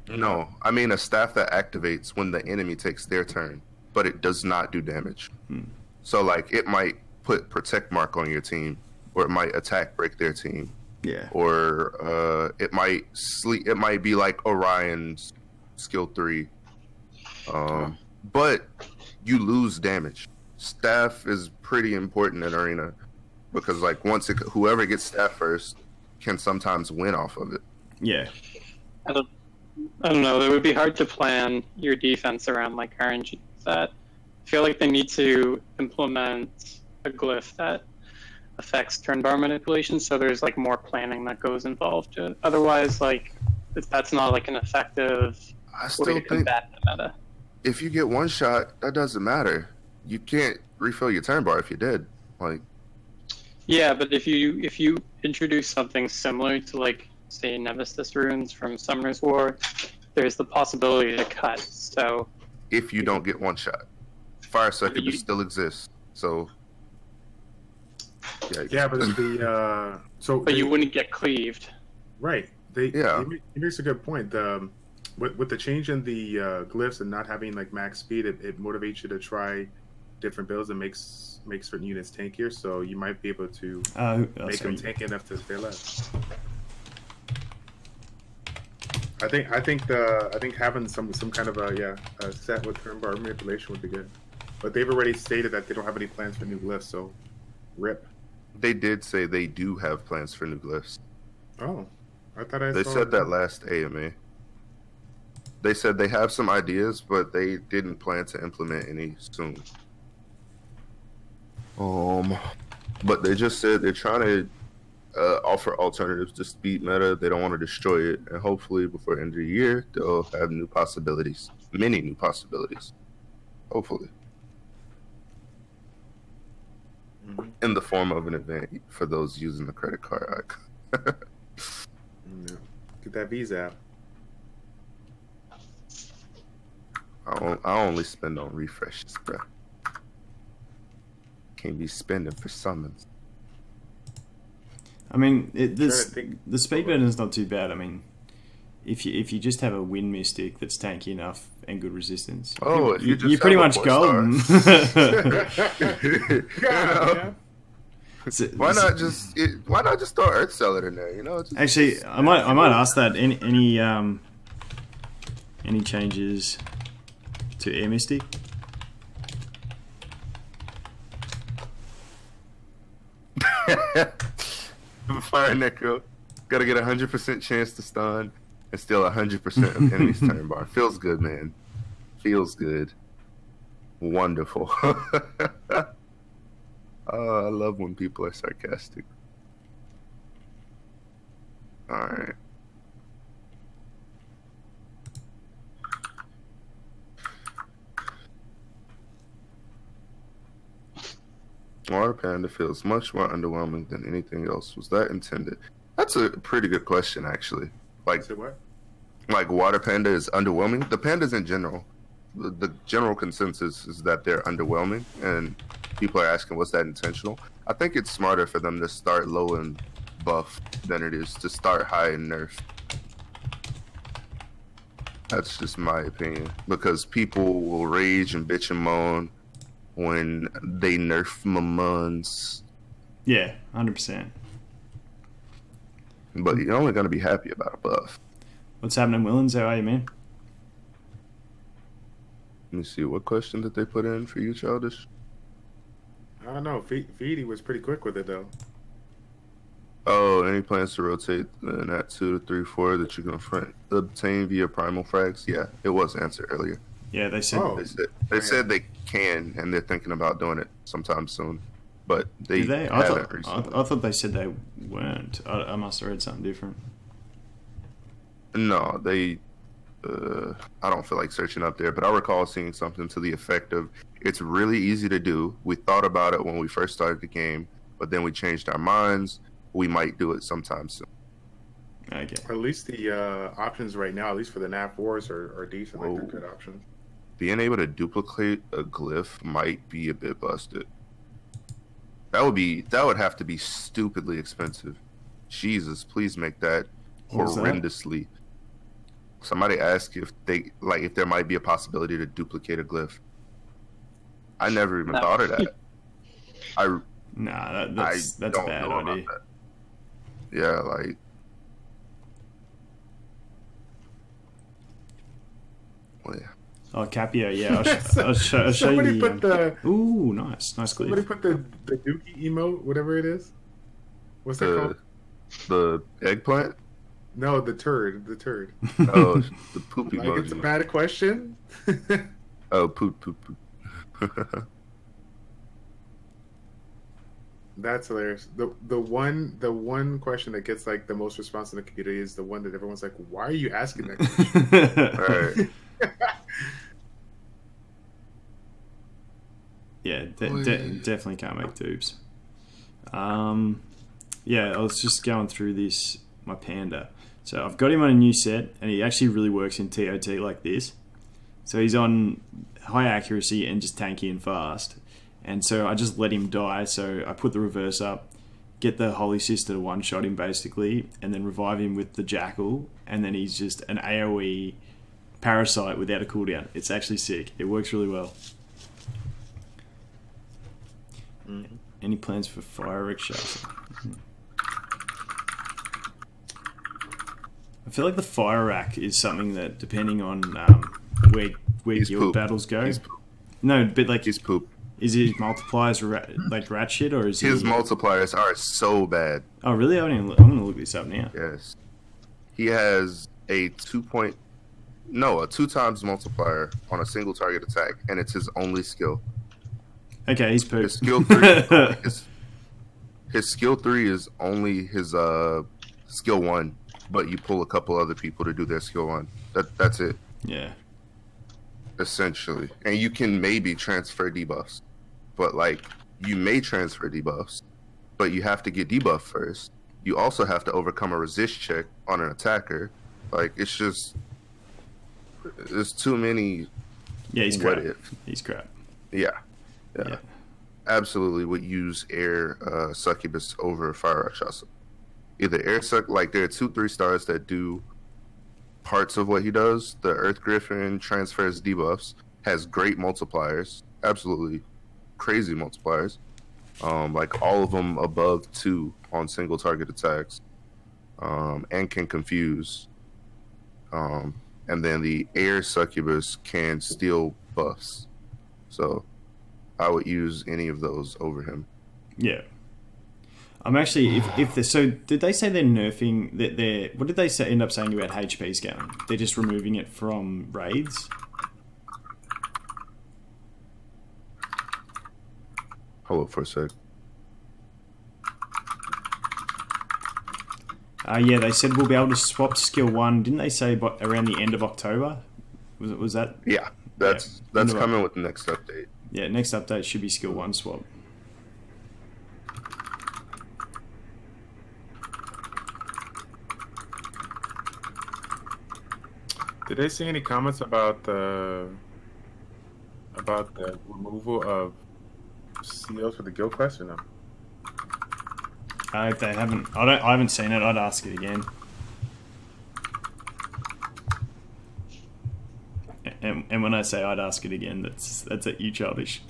No, I mean a staff that activates when the enemy takes their turn, but it does not do damage. So like it might put protect mark on your team, or it might attack break their team. Yeah. Or it might sleep. It might be like Orion's skill 3. But you lose damage. Staff is pretty important in arena because like whoever gets staff first can sometimes win off of it. Yeah. I don't know. It would be hard to plan your defense around like RNG. That I feel like they need to implement a glyph that affects turn bar manipulation, so there's like more planning that goes involved. Otherwise, like that's not like an effective way to combat the meta. If you get one shot, that doesn't matter. You can't refill your turn bar if you're dead. Like, yeah, but if you introduce something similar to like say Nemesis runes from Summoner's War, there's the possibility to cut. So if you don't get one shot, fire succubus still exists. So yeah, but but you wouldn't get cleaved. Right. He makes a good point. With the change in the glyphs and not having like max speed, it motivates you to try different builds and make certain units tankier. So you might be able to make them tanky enough to stay alive. I think having some kind of a set with turn bar manipulation would be good. But they've already stated that they don't have any plans for new glyphs, so rip. They did say they do have plans for new glyphs. Oh, I thought They said that last AMA. They said they have some ideas, but they didn't plan to implement any soon. But they just said they're trying to offer alternatives to speed meta. They don't want to destroy it, and hopefully before the end of the year they'll have new possibilities, many new possibilities. Hopefully, in the form of an event for those using the credit card icon. Yeah. Get that Visa app. I only spend on refreshes, bro. Can't be spending for summons. I mean, the speed button is not too bad. I mean, if you just have a wind mystic that's tanky enough and good resistance, you're pretty much golden. Why not just throw Earth Seller in there? You know. Actually, I might ask that any changes to Air Mystic. Fire Necro. Gotta get 100% chance to stun and still 100% of enemy's turn bar. Feels good, man. Feels good. Wonderful. I love when people are sarcastic. Alright. Water Panda feels much more underwhelming than anything else. Was that intended? That's a pretty good question, actually. Like, say what? Like Water Panda is underwhelming. The pandas in general, the general consensus is that they're underwhelming, and people are asking, was that intentional? I think it's smarter for them to start low and buff than it is to start high and nerf. That's just my opinion, because people will rage and bitch and moan when they nerf Mamuns. Yeah, 100%. But you're only going to be happy about a buff. What's happening, Willens? How are you, man? Let me see, what question did they put in for you, Childish? I don't know. Feedy was pretty quick with it, though. Oh, any plans to rotate the Nat 2 to 3, 4 that you can obtain via primal frags? Yeah, it was answered earlier. Yeah, they said they said they can, and they're thinking about doing it sometime soon. But they haven't recently. I thought they said they weren't. I must have read something different. No, they. I don't feel like searching up there, but I recall seeing something to the effect of, it's really easy to do. We thought about it when we first started the game, but then we changed our minds. We might do it sometime soon. Okay. At least the options right now, at least for the NAF wars, are decent. Like, they're good options. Being able to duplicate a glyph might be a bit busted. That would have to be stupidly expensive. Jesus, please make that horrendously. Somebody asked if there might be a possibility to duplicate a glyph. I never even thought of that. That's a bad idea. Yeah, like. Well, yeah. Oh, Capio, yeah. I'll show you. Somebody put the. Ooh, nice Glyph. Somebody put the Dookie emote, whatever it is. What's that called? The eggplant. No, the turd. Oh, the poop emoji. Like, it's a bad question. Oh, poop. That's hilarious. The one question that gets like the most response in the community is the one that everyone's like, "Why are you asking that question?" Right. Yeah, definitely can't make dupes. Yeah, I was just going through my panda. So I've got him on a new set, and he actually really works in TOT like this. So he's on high accuracy and just tanky and fast. And so I just let him die. So I put the reverse up, get the Holy Sister to one-shot him basically, and then revive him with the Jackal, and then he's just an AoE parasite without a cooldown. It's actually sick. It works really well. Any plans for fire rickshaws? I feel like the fire rack is something that, depending on where He's guild poop. battles go. He's poop. No, but like, He's poop. is his multipliers like rat shit, or is His he? multipliers are so bad. Oh really? I'm gonna look this up now. Yes. He has a 2 times multiplier on a single target attack, and it's his only skill. Okay, he's poop. His skill 3 his skill 3 is only his skill 1, but you pull a couple other people to do their skill 1. That's it. Yeah. Essentially. And you can maybe transfer debuffs. But like, you may transfer debuffs, but you have to get debuffed first. You also have to overcome a resist check on an attacker. Like, it's just, there's too many. Yeah, he's what crap. if. He's crap. Yeah. Yeah. Absolutely would use air succubus over fire rakshasa. Either air like there are 2 3-stars that do parts of what he does. The earth griffin transfers debuffs, has great multipliers, absolutely crazy multipliers. Like all of them above 2 on single target attacks, and can confuse. And then the air succubus can steal buffs. So I would use any of those over him. Yeah. I'm actually, if they're, so did they say they're nerfing, that they're, what did they say, end up saying about HP scaling? They're just removing it from raids? Hold up for a sec. Yeah, they said we'll be able to swap skill 1. Didn't they say around the end of October? Was that? Yeah, that's coming with the next update. Yeah, next update should be skill 1 swap. Did they say any comments about the removal of seals for the guild quest or no? If they haven't, I haven't seen it. I'd ask it again. And when I say I'd ask it again, that's at you, Childish.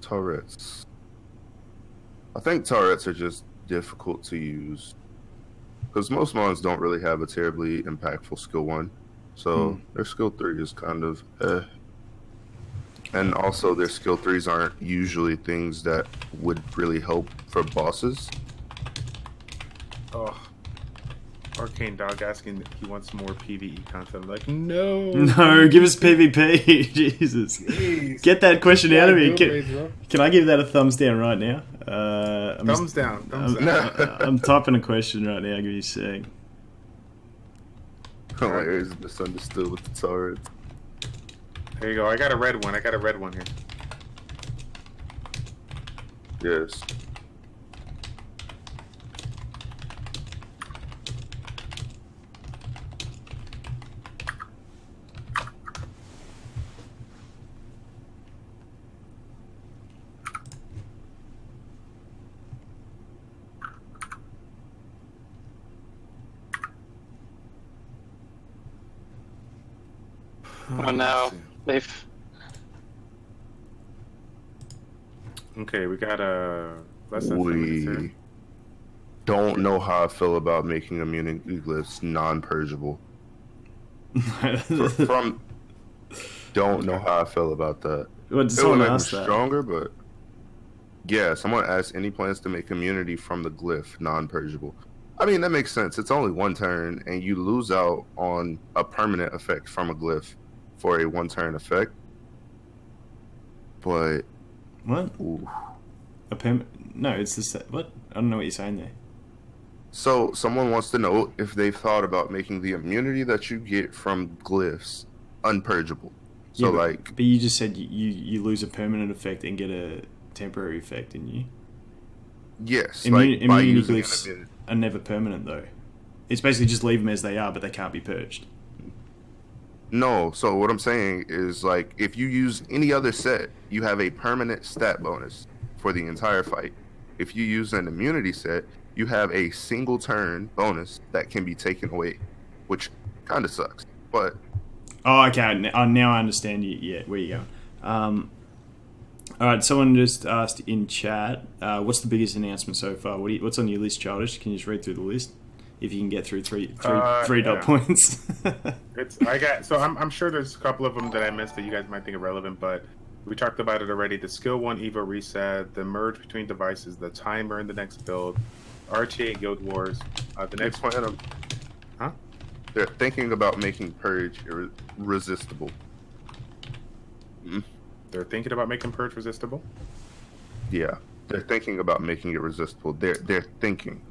Turrets. I think turrets are just difficult to use because most mons don't really have a terribly impactful skill 1, so their skill 3 is kind of and also their skill 3s aren't usually things that would really help for bosses. Oh, Arcane Dog asking if he wants more PvE content. I'm like, no. No, give us PvP. Jesus. Jeez. Get that question out of me. Bro. Can I give that a thumbs down right now? Thumbs down. Thumbs down. I'm typing a question right now. Give you a sec. Hilarious, misunderstood with the turrets. There you go. I got a red one. Here. Yes. Oh no, they've. Okay, we got less than 10 minutes here. We don't know how I feel about making immunity glyphs non-purgeable. Don't know how I feel about that. What, did It would someone make them ask that? stronger, but yeah, someone asked any plans to make immunity from the glyph non-purgeable. I mean, that makes sense. It's only 1 turn, and you lose out on a permanent effect from a glyph for a 1-turn effect. But What? ooh. No, it's the what? I don't know what you're saying there. So someone wants to know if they've thought about making the immunity that you get from glyphs unpurgeable. So Yeah, like, but you just said you lose a permanent effect and get a temporary effect, didn't you? yes, Immunity like by using an glyphs immunity. are never permanent though. It's basically just leave them as they are, but they can't be purged. No, so what I'm saying is, like, if you use any other set, you have a permanent stat bonus for the entire fight. If you use an immunity set, you have a single turn bonus that can be taken away, which kind of sucks. But Oh, okay. Now I understand you. Yeah, where you going? All right. Someone just asked in chat, what's the biggest announcement so far? What's on your list, Childish? Can you just read through the list if you can get through three dot points? I'm sure there's a couple of them that I missed that you guys might think are relevant, but we talked about it already. The Skill 1 Evo reset, the merge between devices, the timer in the next build, RTA Guild Wars. The next one. Huh? They're thinking about making Purge resistible. They're thinking about making Purge resistible? Yeah. They're thinking about making it resistible. They're thinking.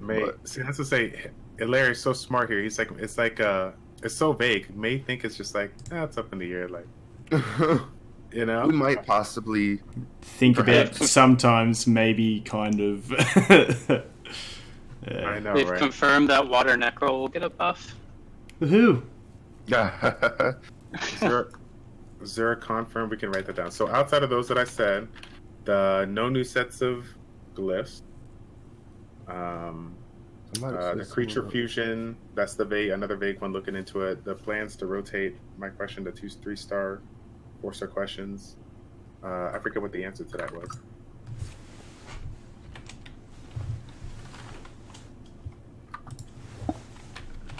See, that's to say, Larry's so smart here. He's like, it's so vague. May think it's just like, it's up in the air, like, you know. We might possibly think about sometimes, maybe, kind of. Yeah. I know, They've right? confirmed that Water Necro will get a buff. Woohoo! Zero confirmed. We can write that down. So outside of those that I said, no new sets of glyphs. The creature fusion. That's the another vague one. Looking into it. The plans to rotate my question to 3-star, 4-star questions. I forget what the answer to that was.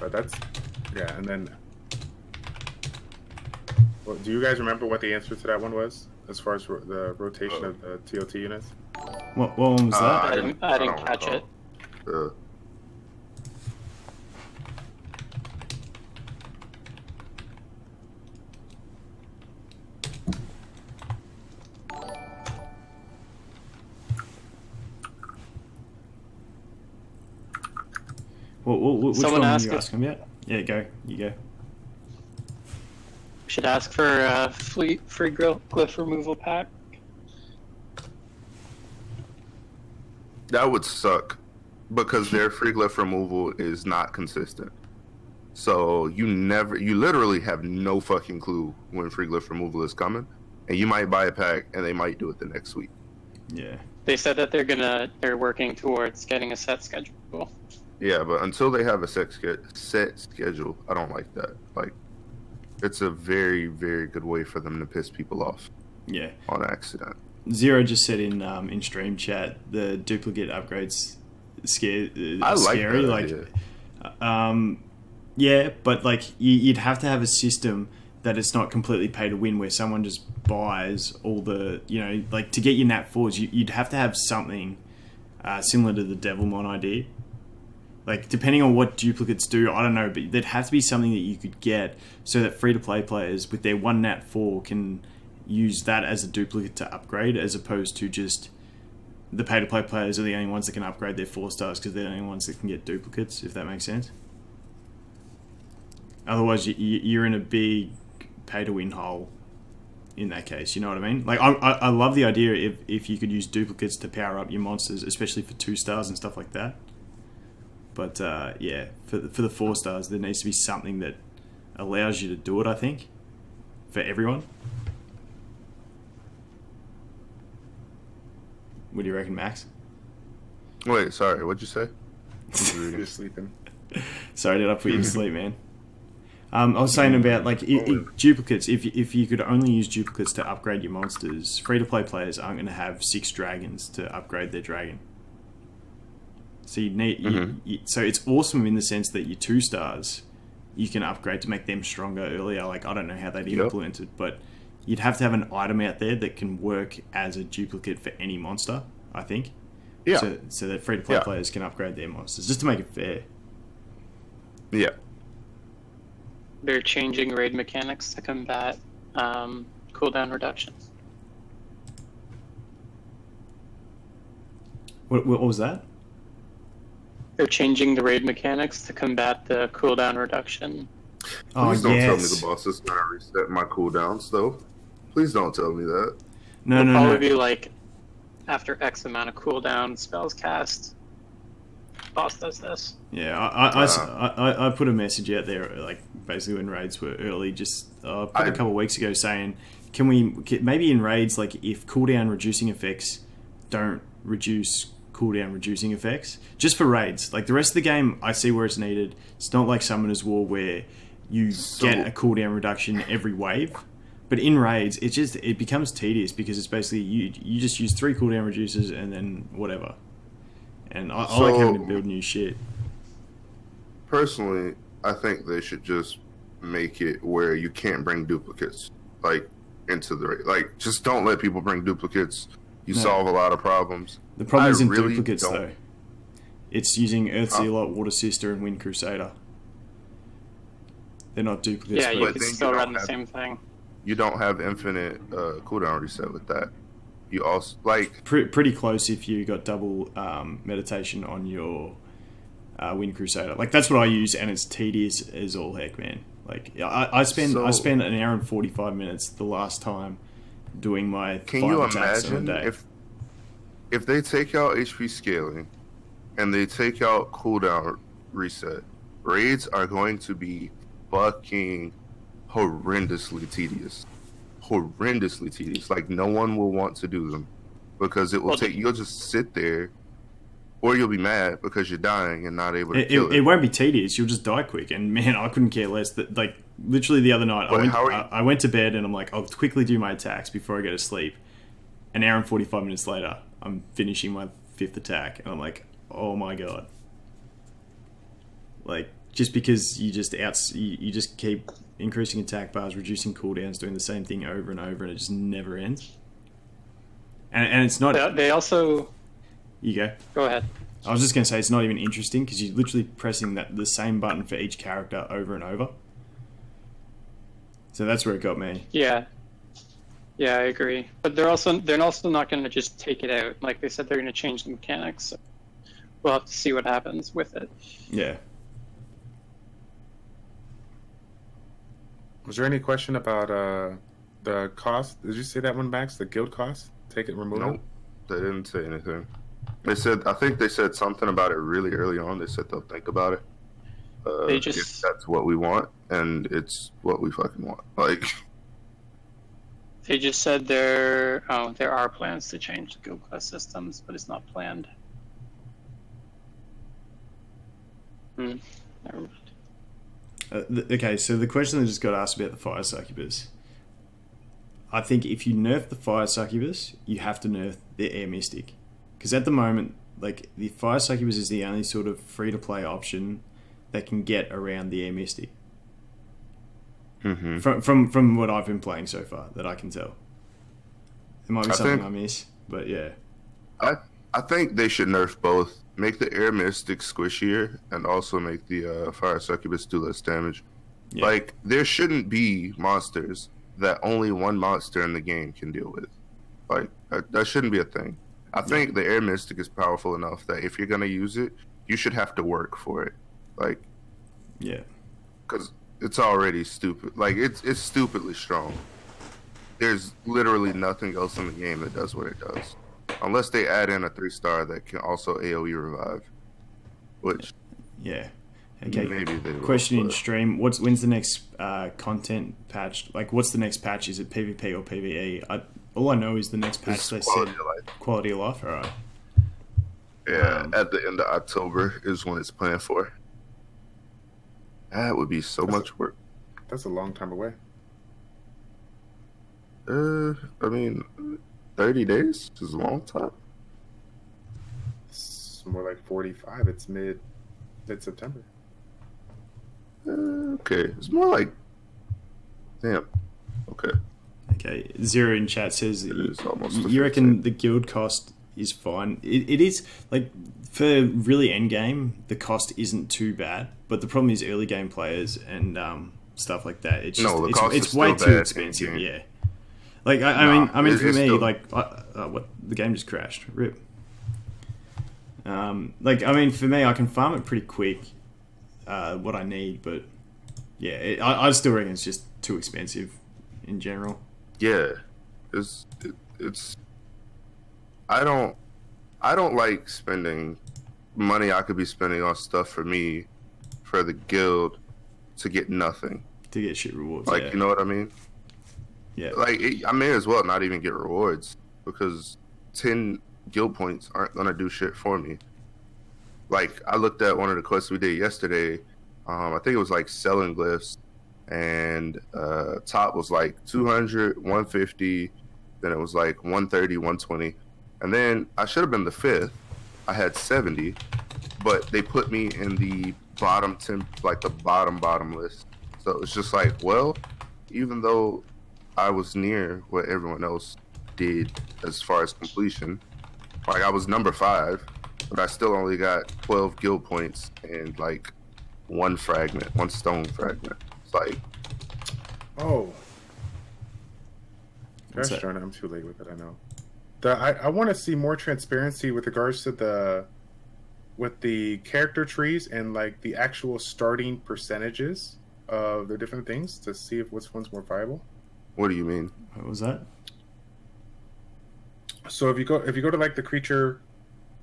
But that's and then. Well, do you guys remember what the answer to that one was, as far as the rotation of the TOT units? What one was that? I didn't catch it. Which Someone one are ask you it. asking about? Yeah, go. You go. Should ask for a free glyph removal pack. That would suck because their free glyph removal is not consistent. So you literally have no fucking clue when free glyph removal is coming, and you might buy a pack and they might do it the next week. Yeah. They said that they're working towards getting a set schedule. Yeah, but until they have a set schedule, I don't like that. Like, it's a very, very good way for them to piss people off. Yeah. On accident. Zero just said in stream chat the duplicate upgrades scary. Like yeah, but like you'd have to have a system that it's not completely pay to win where someone just buys all the like to get your nat 4s. You'd have to have something similar to the Devilmon idea. Like, depending on what duplicates do, I don't know, but there'd have to be something that you could get so that free-to-play players with their 1 nat 4 can use that as a duplicate to upgrade, as opposed to just the pay-to-play players are the only ones that can upgrade their 4 stars because they're the only ones that can get duplicates, if that makes sense. Otherwise, you're in a big pay-to-win hole in that case, you know what I mean? Like, I love the idea if you could use duplicates to power up your monsters, especially for 2 stars and stuff like that. But yeah, for the 4 stars, there needs to be something that allows you to do it, I think, for everyone. What do you reckon, Max? Wait, sorry, what'd you say? You're sleeping. Sorry, did I put you to sleep, man? I was saying about like duplicates. If you could only use duplicates to upgrade your monsters, free-to-play players aren't going to have 6 dragons to upgrade their dragon. So you need, so it's awesome in the sense that your 2 stars you can upgrade to make them stronger earlier. Like, I don't know how they'd implement it, but you'd have to have an item out there that can work as a duplicate for any monster, I think. Yeah. So that free-to-play players can upgrade their monsters, just to make it fair. Yeah. They're changing raid mechanics to combat cooldown reductions. What was that? They're changing the raid mechanics to combat the cooldown reduction. Please don't tell me the boss is going to reset my cooldowns, though. Please don't tell me that. No. Probably be like, after X amount of cooldown spells cast, boss does this. Yeah, I put a message out there, like, basically when raids were early, just a couple of weeks ago, saying, can we, maybe in raids, like, if cooldown reducing effects don't reduce cooldown reducing effects, just for raids. Like, the rest of the game, I see where it's needed. It's not like Summoner's War where you get a cooldown reduction every wave. But in raids, it becomes tedious because it's basically you just use 3 cooldown reducers and then whatever. And I like having to build new shit. Personally, I think they should just make it where you can't bring duplicates like into the raid. Like, just don't let people bring duplicates. You solve a lot of problems. The problem isn't duplicates though. It's using Earthsealer, Water Sister, and Wind Crusader. They're not duplicates. Yeah, you can still run the same thing. You don't have infinite cooldown reset with that. You also like pretty close if you got double meditation on your Wind Crusader. Like, that's what I use, and it's tedious as all heck, man. Like, I spent an hour and 45 minutes the last time doing my 5 attacks in a day. If they take out HP scaling and they take out cooldown reset, raids are going to be fucking horrendously tedious. Horrendously tedious. Like, no one will want to do them because it will you'll just sit there, or you'll be mad because you're dying and not able to kill it. It won't be tedious. You'll just die quick. And man, I couldn't care less. That, like, literally the other night, I went to bed and I'm like, I'll quickly do my attacks before I go to sleep. An hour and 45 minutes later, I'm finishing my 5th attack, and I'm like, oh my god. Like, just because you just keep increasing attack bars, reducing cooldowns, doing the same thing over and over, and it just never ends. And it's not. They also. You go. Go ahead. I was just going to say, it's not even interesting because you're literally pressing the same button for each character over and over. So that's where it got me. Yeah. Yeah, I agree. But they're also not going to just take it out. Like they said, they're going to change the mechanics. So we'll have to see what happens with it. Yeah. Was there any question about the cost? Did you say that one, Max? The guild cost? Take it, remove it? They didn't say anything. They said, I think they said something about it really early on. They said they'll think about it. They just if that's what we want, and it's what we fucking want. Like, they just said there are plans to change the guild class systems, but it's not planned. Never mind. Okay, so the question that just got asked about the Fire Succubus. I think if you nerf the Fire Succubus, you have to nerf the Air Mystic. Because at the moment, like, the Fire Succubus is the only sort of free-to-play option that can get around the Air Mystic. mm-hmm. From what I've been playing so far, that I can tell. There might be something I miss, but yeah. I think they should nerf both. Make the Air Mystic squishier, and also make the Fire Succubus do less damage. Yeah. Like, there shouldn't be monsters that only one monster in the game can deal with. Like, that shouldn't be a thing. I think the Air Mystic is powerful enough that if you're going to use it, you should have to work for it. Like, yeah. Because it's already stupid. Like, it's stupidly strong. There's literally nothing else in the game that does what it does. Unless they add in a 3-star that can also AoE revive. Which... Yeah. Okay. Maybe they will, question in stream: when's the next content patch? Like, what's the next patch? Is it PvP or PvE? All I know is the next patch they said quality of life. All right. Yeah, at the end of October is when it's planned for. That would be so much work. That's a long time away. I mean, 30 days is a long time. It's more like 45. It's mid-September. Okay, it's more like, damn. Okay, Zero in chat says you reckon the guild cost is fine. It is, like, for really end game, the cost isn't too bad, but the problem is early game players and stuff like that. It's just, it's way too expensive. Yeah, like I mean for me, still... like what, the game just crashed. Rip. Like, I mean, for me, I can farm it pretty quick. What I need, but yeah, I still reckon it's just too expensive in general. Yeah, it's I don't like spending money I could be spending on stuff for me, for the guild, to get nothing. To get shit rewards, like, yeah. You know what I mean? Yeah. Like, I may as well not even get rewards, because 10 guild points aren't gonna do shit for me. Like, I looked at one of the quests we did yesterday. I think it was like selling glyphs, and top was like 200, 150, then it was like 130, 120, and then I should have been the fifth. I had 70, but they put me in the bottom 10, like the bottom list. So it's just like, well, even though I was near what everyone else did as far as completion, like I was number 5, but I still only got 12 guild points and like one stone fragment. It's like, Oh, What's gosh that? darn it, I'm too late with it. I know. I want to see more transparency with regards to the character trees and like the actual starting percentages of the different things to see if which one's more viable. what do you mean? What was that? So if you go to like the creature,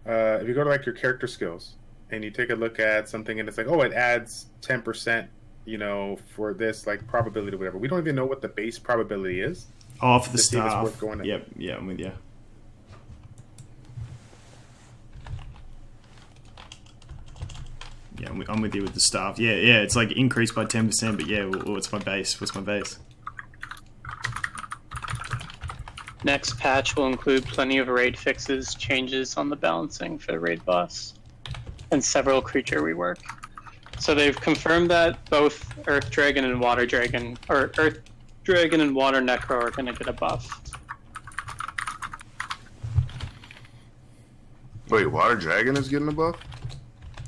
if you go to like your character skills and you take a look at something and it's like, oh, it adds 10%, you know, for this like probability or whatever. We don't even know what the base probability is. Oh, for the To see if it's staff. worth going in. Yep, yeah, I'm with you. Yeah, I'm with you with the staff. Yeah, it's like increased by 10%, but yeah, what's my base? What's my base? Next patch will include plenty of raid fixes, changes on the balancing for the raid boss, and several creature rework. So they've confirmed that both Earth Dragon and Water Dragon, or Earth Dragon and Water Necro are going to get a buff. Wait, Water Dragon is getting a buff?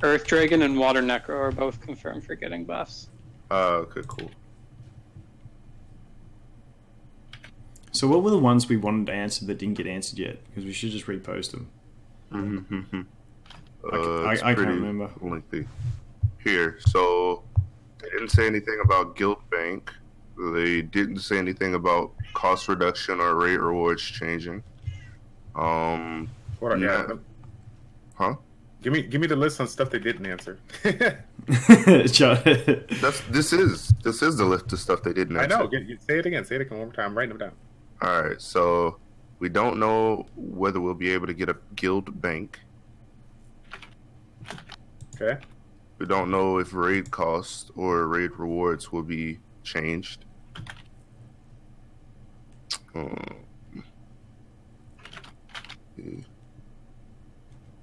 Earth Dragon and Water Necro are both confirmed for getting buffs. Okay, cool. So what were the ones we wanted to answer that didn't get answered yet? Because we should just repost them. Mm-hmm. I can't remember. Lengthy. Here, so they didn't say anything about guild bank. They didn't say anything about cost reduction or rate rewards changing. Hold on, Yeah. yeah. Give me the list on stuff they didn't answer. This is the list of stuff they didn't I answer. know. Say it again. Say it again one more time. I'm writing them down. All right, so we don't know whether we'll be able to get a guild bank. Okay. We don't know if raid costs or raid rewards will be changed.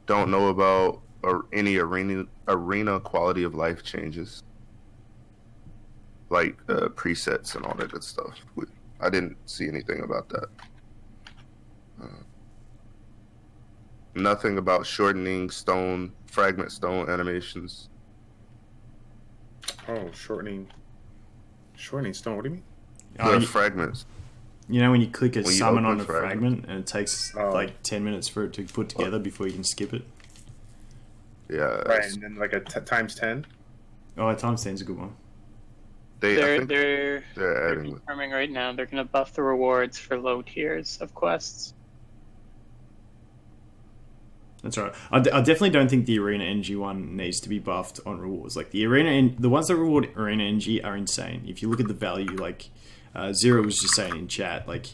Don't know about any arena quality of life changes, like presets and all that good stuff. I didn't see anything about that. Nothing about shortening fragment stone animations. Oh, shortening stone. What do you mean? Oh, Fragments. you know when you click a When you summon open on a fragment and it takes like 10 minutes for it to put together before you can skip it? Yeah. Right, and then like a times 10. Oh, times 10's a good one. I think They're they're adding. confirming right now they're going to buff the rewards for low tiers of quests. That's right. I definitely don't think the arena energy one needs to be buffed on rewards. Like the ones that reward arena energy are insane. If you look at the value, like Zero was just saying in chat, like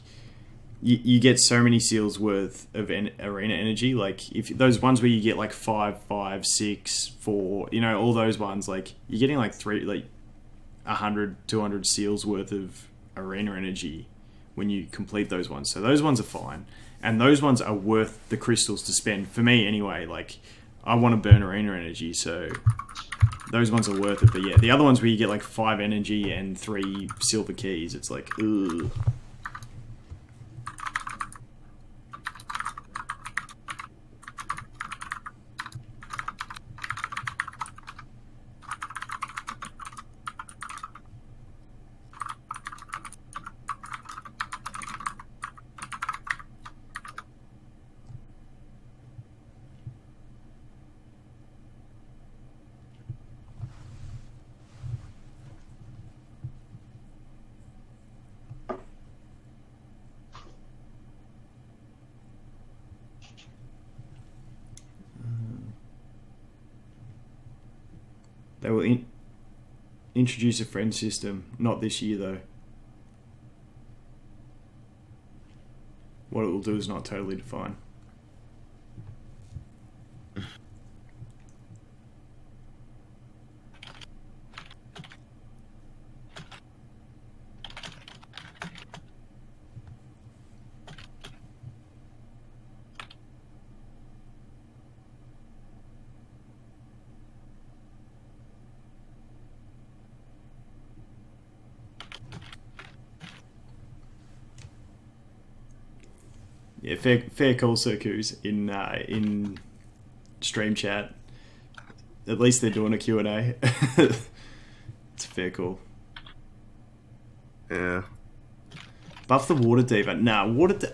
you get so many seals worth of arena energy. Like if those ones where you get like 5, 5, 6, 4, you know, all those ones, like you're getting like 100, 200 seals worth of arena energy when you complete those ones. So those ones are fine. And those ones are worth the crystals to spend, for me anyway. Like, I want to burn arena energy, so those ones are worth it. But yeah, the other ones where you get like 5 energy and 3 silver keys, it's like, ugh. They will introduce a friend system, not this year though. What it will do is not totally defined. Yeah, fair call, Circus, in stream chat. At least they're doing a Q&A. It's a fair call. Yeah. Buff the water diva. Nah,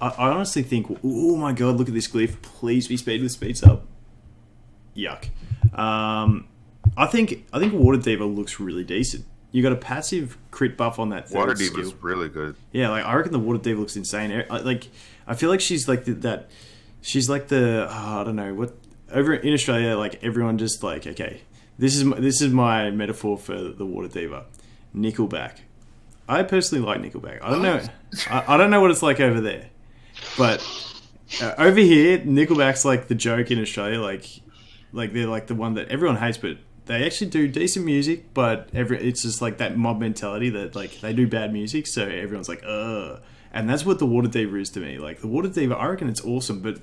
I honestly think, oh my god, look at this glyph. Please be speed with speeds up. Yuck. I think water diva looks really decent. You got a passive crit buff on that third Water skill. Diva's really good. Yeah, like I reckon the water diva looks insane. I feel like she's like that. She's like the I don't know what over in Australia. Like everyone just like, okay, this is my metaphor for the water diva, Nickelback. I personally like Nickelback. I don't know. I don't know what it's like over there, but over here, Nickelback's like the joke in Australia. Like they're like the one that everyone hates, but they actually do decent music. But it's just like that mob mentality that like they do bad music, so everyone's like, ugh. And that's what the Water Diva is to me. Like the Water Diva, I reckon it's awesome, but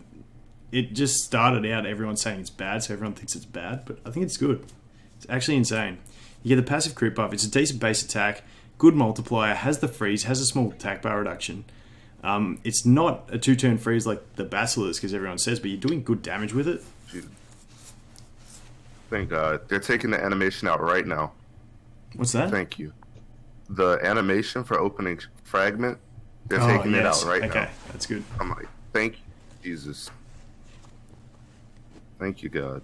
it just started out everyone saying it's bad, so everyone thinks it's bad. But I think it's good. It's actually insane. You get the passive crit buff. It's a decent base attack. Good multiplier, has the freeze, has a small attack bar reduction. It's not a 2-turn freeze like the Basilisk, as everyone says, but you're doing good damage with it. Dude. Thank God. They're taking the animation out right now. What's that? Thank you. The animation for opening fragment, they're taking it out right now. Okay, that's good. I'm like, thank you, Jesus. Thank you, God.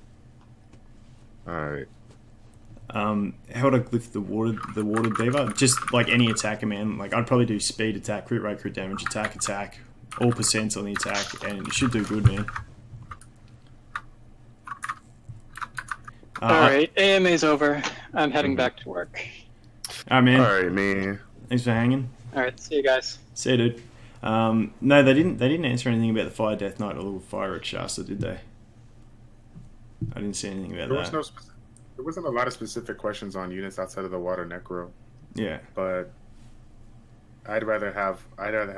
Alright. How would I glyph the water diva? Just like any attacker, man. Like I'd probably do speed, attack, crit rate, crit damage, attack, all percents on the attack, and you should do good, man. Alright, AMA's over. I'm heading back to work. Alright, man. Alright, man. Thanks for hanging. Alright, see you guys. See you, dude. No, they didn't answer anything about the Fire Death Knight or the Fire Shasta, did they? I didn't see anything about that. There wasn't a lot of specific questions on units outside of the water necro. Yeah. But I'd rather have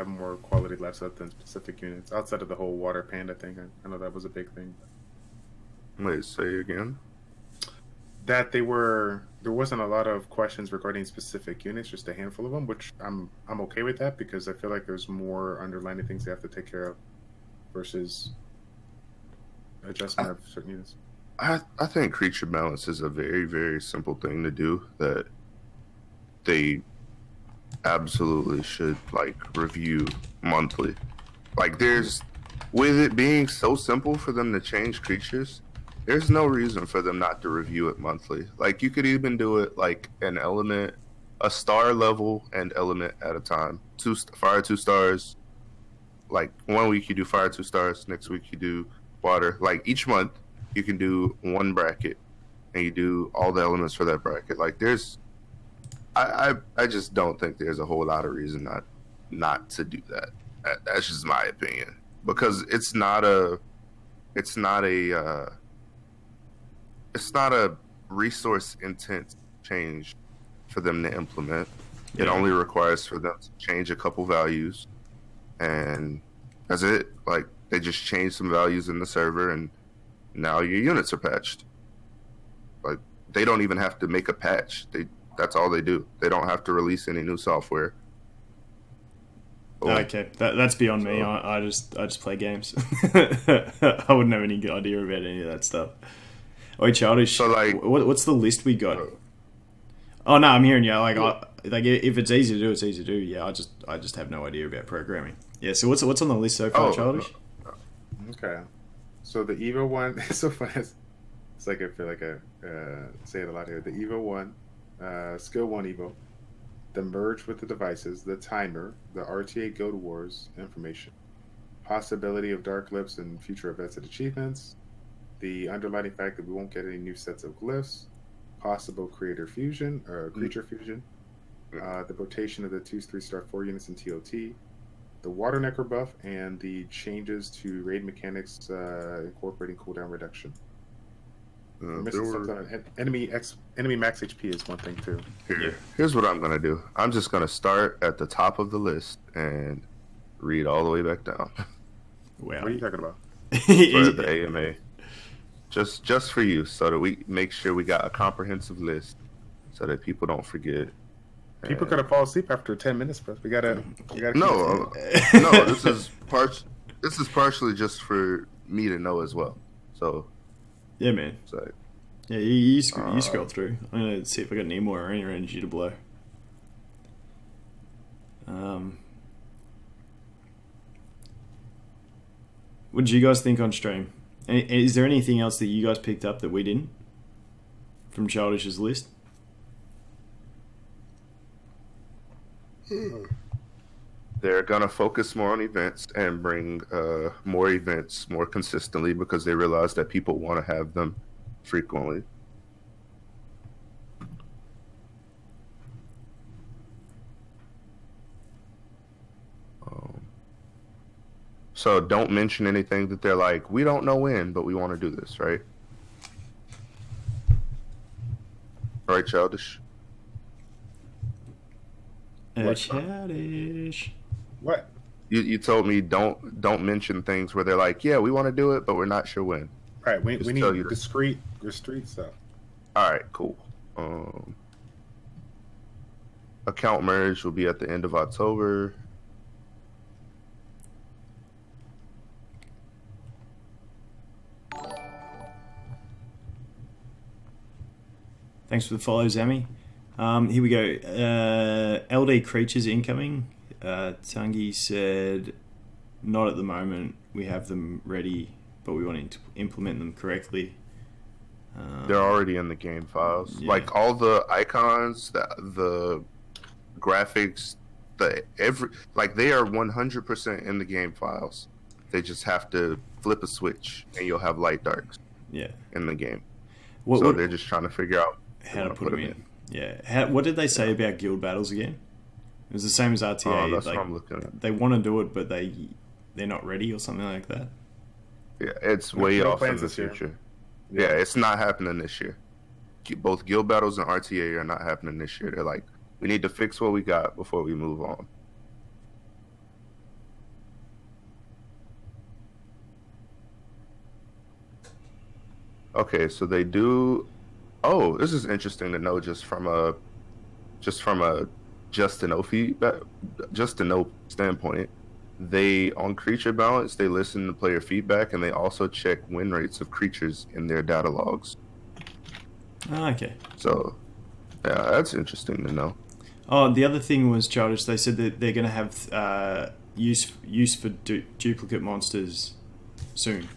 more quality left up than specific units outside of the whole water panda thing. I know that was a big thing. Wait, say again. That there wasn't a lot of questions regarding specific units, just a handful of them, which I'm okay with that because I feel like there's more underlying things they have to take care of versus adjustment of certain units. I think creature balance is a very, very simple thing to do that they absolutely should like review monthly. Like with it being so simple for them to change creatures, there's no reason for them not to review it monthly. Like you could even do it like an element, a star level and element at a time. Fire 2 stars. Like 1 week you do fire 2 stars, next week you do water. Like each month you can do one bracket and you do all the elements for that bracket. Like I just don't think there's a whole lot of reason not to do that. That's just my opinion, because it's not a resource intense change for them to implement. It only requires for them to change a couple values, and that's it. Like they just change some values in the server and now your units are patched. Like they don't even have to make a patch. That's all they do. They don't have to release any new software. Okay, that's beyond me. I just play games. I wouldn't have any idea about any of that stuff. Wait, Childish. So like, what's the list we got? Oh no, I'm hearing you. Like if it's easy to do, it's easy to do. Yeah, I just have no idea about programming. Yeah. So what's on the list so far, Childish? Okay. So the Evo one is so fun. It's like I feel like I say it a lot here. The Evo one, skill 1 Evo, the merge with the devices, the timer, the RTA Guild Wars information, possibility of dark glyphs and future events and achievements, the underlining fact that we won't get any new sets of glyphs, possible creator fusion or creature fusion, the rotation of the 2-3-star 4 units in TOT, the water necro buff, and the changes to raid mechanics incorporating cooldown reduction. Enemy max HP is one thing too. Here's what I'm gonna do. I'm just gonna start at the top of the list and read all the way back down. Wow. What are you talking about? For the AMA. Just for you, so that we make sure we got a comprehensive list, so that people don't forget. People gotta fall asleep after 10 minutes, but we gotta. No, this is parts. this is partially just for me to know as well. So Yeah, man. so Yeah, you scroll through. I'm gonna see if I got any more arena energy to blow. What did you guys think on stream? Is there anything else that you guys picked up that we didn't from Childish's list? they're gonna focus more on events and bring more events more consistently because they realize that people want to have them frequently. So don't mention anything that they're like, we don't know when, but we want to do this, right? Right, Childish? Childish. What? You told me don't mention things where they're like, yeah, we want to do it, but we're not sure when. All right, we Just need tell you discrete stuff. All right, cool. Account merge will be at the end of October. Thanks for the follow, Zammy. Here we go. LD creatures incoming. Tangi said, not at the moment. We have them ready, but we want to implement them correctly. They're already in the game files. Yeah. Like all the icons, the graphics, they are 100% in the game files. They just have to flip a switch and you'll have light darks in the game. They're just trying to figure out how to put them in. Yeah. What did they say about guild battles again? It was the same as RTA. Oh, that's what I'm looking at. They want to do it, but they're not ready or something like that. Yeah, it's way off in the future. Yeah, it's not happening this year. Both guild battles and RTA are not happening this year. They're like, we need to fix what we got before we move on. Okay, so they do. Oh, this is interesting to know just from a Justin O standpoint. They, on creature balance, they listen to player feedback and they also check win rates of creatures in their data logs. Oh, okay. So, yeah, that's interesting to know. Oh, the other thing was, Childish, they said that they're going to have use for duplicate monsters soon.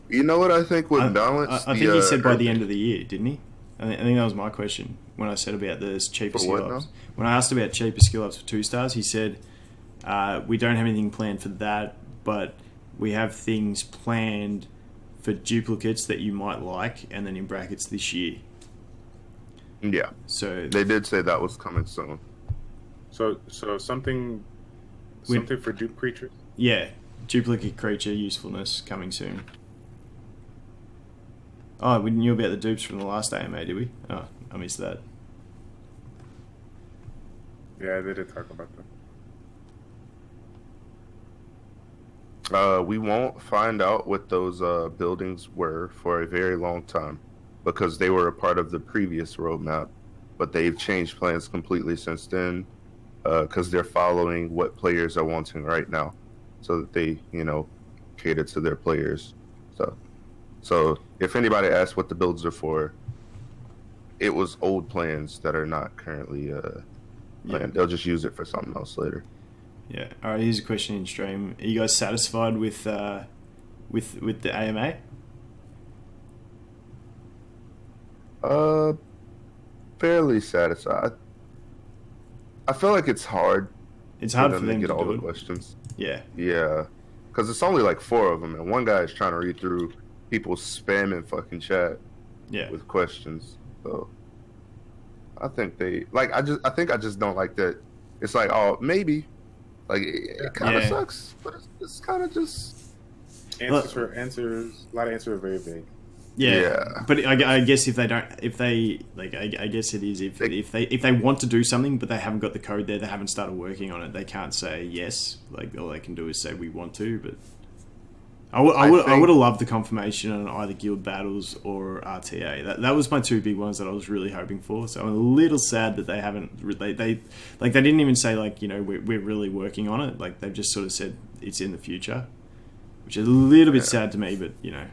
You know what I think would balance? I think he said by the end of the year, didn't he? I think that was my question when I said about the cheaper skill ups. When I asked about cheaper skill ups for 2 stars, he said, we don't have anything planned for that, but we have things planned for duplicates that you might like, and then in brackets this year. Yeah. So they did say that was coming soon. So something for dupe creatures? Yeah. Duplicate creature usefulness coming soon. Oh, we knew about the dupes from the last AMA, did we? Oh, I missed that. Yeah, they did talk about that. We won't find out what those buildings were for a very long time because they were a part of the previous roadmap, but they've changed plans completely since then because they're following what players are wanting right now so that they, cater to their players. So if anybody asks what the builds are for, it was old plans that are not currently planned. Yeah. They'll just use it for something else later. Yeah. All right. Here's a question in stream. Are you guys satisfied with the AMA? Fairly satisfied. I feel like it's hard. It's hard for them to get all the it. questions. Yeah. Yeah, because it's only like 4 of them, and one guy is trying to read through people spamming fucking chat. Yeah. With questions. So I think they like. I think I just don't like that. It's like, oh, maybe. Like it kind of sucks, but it's kind of just answers. A lot of answers are very vague. Yeah. But I guess I guess it is if they want to do something but they haven't got the code there, they haven't started working on it, they can't say yes. Like all they can do is say we want to. But I would have loved the confirmation on either Guild Battles or RTA. That was my two big ones that I was really hoping for. So I'm a little sad that they haven't. They didn't even say like, you know, we're really working on it. Like they've just sort of said it's in the future, which is a little bit sad to me. But you know,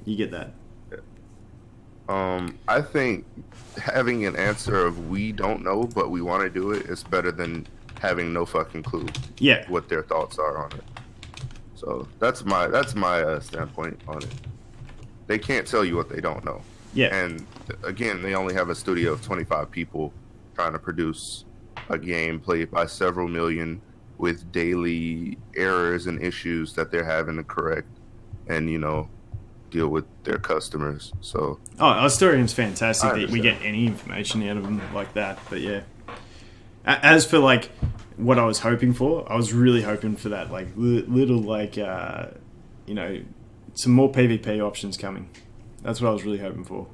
you get that. I think having an answer of we don't know but we want to do it is better than having no fucking clue. Yeah. What their thoughts are on it. So that's my standpoint on it. They can't tell you what they don't know. Yeah. And again, they only have a studio of 25 people trying to produce a game played by several million with daily errors and issues that they're having to correct and, you know, deal with their customers. So Astorian's fantastic that we get any information out of them like that. But yeah. As for like what I was hoping for, I was really hoping for that like little like you know, some more PvP options coming. That's what I was really hoping for.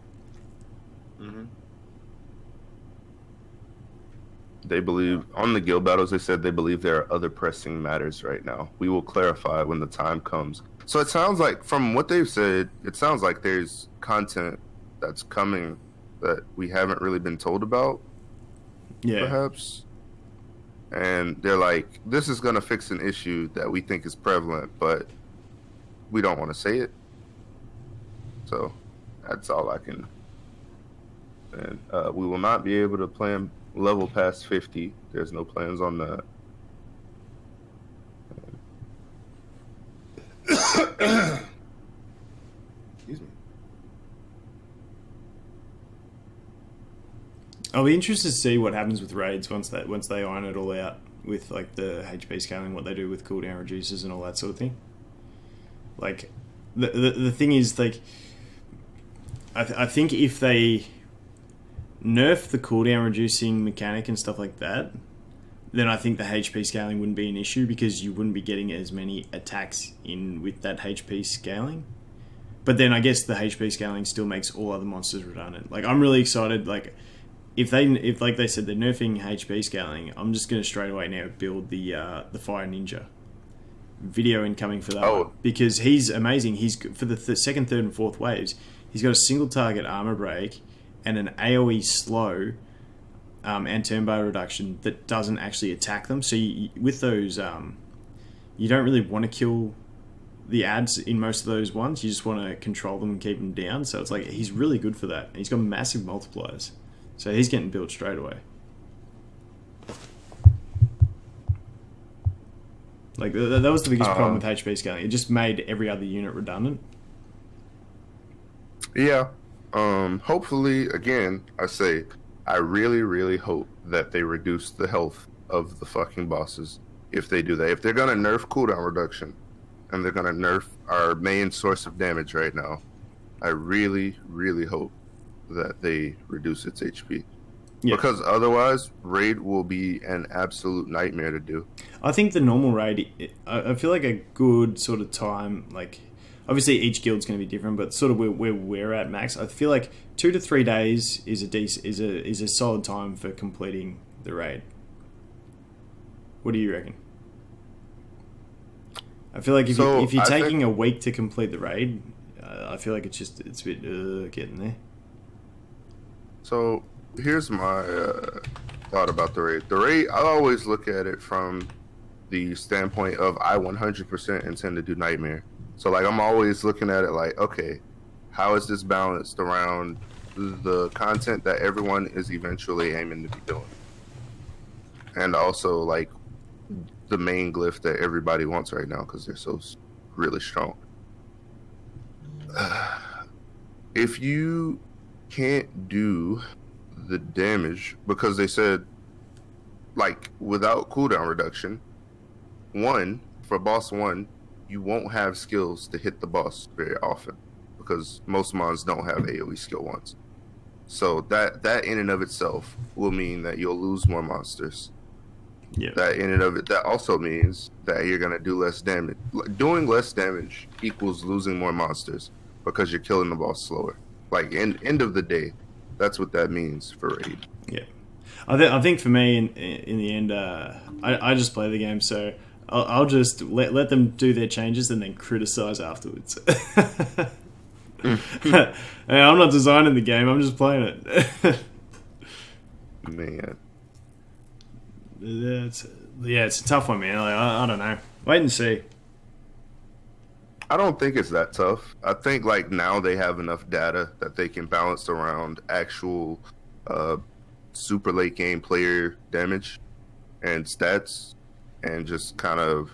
Mm-hmm. They believe on the guild battles. They said they believe there are other pressing matters right now. We will clarify when the time comes. So it sounds like, from what they've said, it sounds like there's content that's coming that we haven't really been told about. Yeah. Perhaps. And they're like, this is going to fix an issue that we think is prevalent, but we don't want to say it. So that's all I can. And we will not be able to plan level past 50. There's no plans on that. Excuse me. I'll be interested to see what happens with raids once they iron it all out with like the HP scaling, what they do with cooldown reducers and all that sort of thing. Like the thing is, like, I think if they nerf the cooldown reducing mechanic and stuff like that, then I think the HP scaling wouldn't be an issue because you wouldn't be getting as many attacks in with that HP scaling. But then I guess the HP scaling still makes all other monsters redundant. Like, I'm really excited. Like, if like they said they're nerfing HP scaling, I'm just going to straight away now build the Fire Ninja. Video incoming for that one, because he's amazing. He's for the second, third, and fourth waves. He's got a single target armor break and an AOE slow and turn bar reduction that doesn't actually attack them. So with those, you don't really want to kill the ads in most of those ones. You just want to control them and keep them down. So it's like he's really good for that. And he's got massive multipliers, so he's getting built straight away. Like that was the biggest problem with HP scaling. It just made every other unit redundant. Yeah. Hopefully, again, I really, really hope that they reduce the health of the fucking bosses if they do that. If they're gonna nerf cooldown reduction and they're gonna nerf our main source of damage right now, I really, really hope that they reduce its HP. Yeah. Because otherwise, raid will be an absolute nightmare to do. I think the normal raid, I feel like a good sort of time, like, obviously each guild's going to be different, but sort of where we're at max, I feel like 2 to 3 days is a solid time for completing the raid. What do you reckon? I feel like if you're taking a week to complete the raid, I feel like it's a bit getting there. So here's my thought about the raid. The raid, I always look at it from the standpoint of I 100% intend to do Nightmare. So like I'm always looking at it like, okay, how is this balanced around the content that everyone is eventually aiming to be doing? And also like the main glyph that everybody wants right now because they're so really strong. If you can't do the damage, because they said like without cooldown reduction, for boss 1 you won't have skills to hit the boss very often because most mons don't have AoE skill ones. So that in and of itself will mean that you'll lose more monsters. Yeah. That also means that you're gonna do less damage. Doing less damage equals losing more monsters because you're killing the boss slower. Like end of the day, that's what that means for raid. Yeah, I think for me in the end, I just play the game, so I'll just let them do their changes and then criticize afterwards. Hey, I'm not designing the game. I'm just playing it. Man. It's a tough one, man. Like, I don't know. Wait and see. I don't think it's that tough. I think like now they have enough data that they can balance around actual super late game player damage and stats, and just kind of,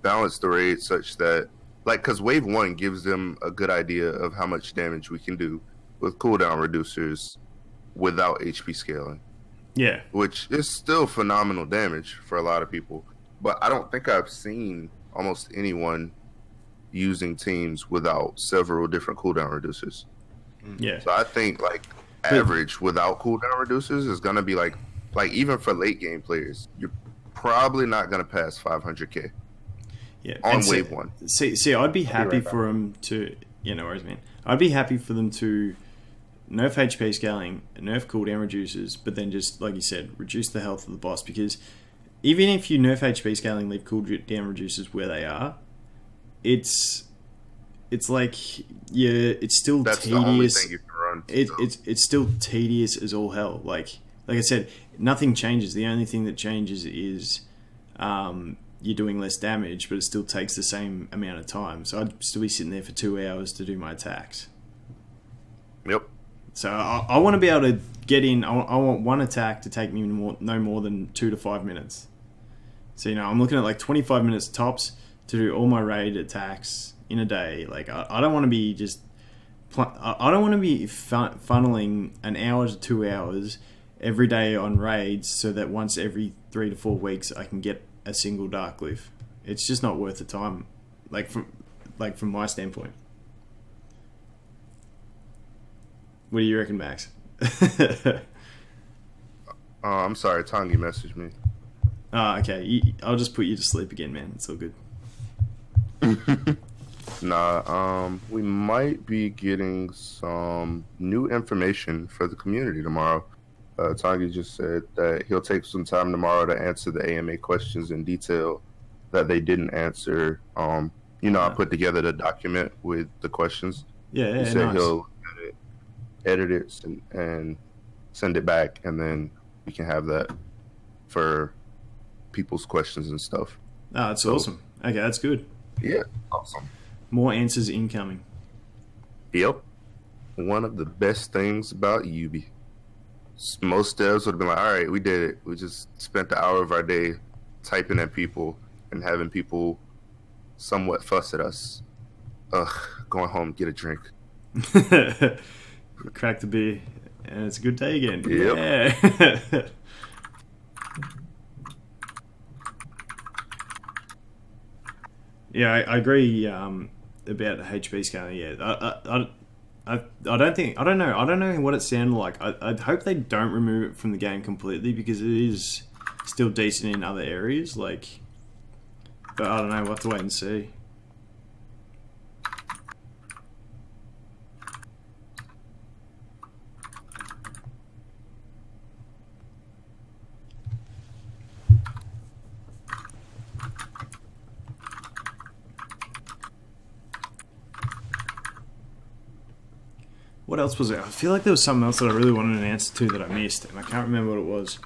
balance the raid such that, like, because wave 1 gives them a good idea of how much damage we can do with cooldown reducers without HP scaling. Yeah. Which is still phenomenal damage for a lot of people. But I don't think I've seen almost anyone using teams without several different cooldown reducers. Yeah. So I think like average without cooldown reducers is gonna be like even for late game players, you're probably not gonna pass 500k. Yeah. On wave 1. See, I'd be happy for them to, whereas man, I'd be happy for them to nerf HP scaling, nerf cooldown reducers, but then just like you said, reduce the health of the boss, because even if you nerf HP scaling, leave cooldown reducers where they are, it's like it's still That's tedious. the only thing you can run. It's still tedious as all hell. Like I said, nothing changes. The only thing that changes is you're doing less damage, but it still takes the same amount of time. So I'd still be sitting there for 2 hours to do my attacks. Yep. So I want to be able to get in. I want one attack to take me no more than 2 to 5 minutes. So I'm looking at like 25 minutes tops to do all my raid attacks in a day. Like I don't want to be just. I don't want to be funneling an hour to 2 hours every day on raids, so that once every 3 to 4 weeks I can get a single dark glyph. It's just not worth the time. From my standpoint. What do you reckon, Max? I'm sorry, Tongi messaged me. Okay. I'll just put you to sleep again, man. It's all good. Nah, we might be getting some new information for the community tomorrow. Tongi just said that he'll take some time tomorrow to answer the AMA questions in detail that they didn't answer. I put together the document with the questions. Yeah, he said nice. He'll edit it and send it back, and then we can have that for people's questions and stuff. Oh, that's awesome. Okay, that's good. Yeah, awesome. More answers incoming. Yep. One of the best things about Ubi. Most devs would have been like, all right, we did it. We just spent the hour of our day typing at people and having people somewhat fuss at us. Ugh, going home, get a drink. Crack the beer, and it's a good day again. Yep. Yeah. Yeah, I agree about the HP scaling. Yeah, I don't know what it sounded like. I hope they don't remove it from the game completely, because it is still decent in other areas. But I don't know. We'll have to wait and see. What else was there? I feel like there was something else that I really wanted an answer to that I missed, and I can't remember what it was.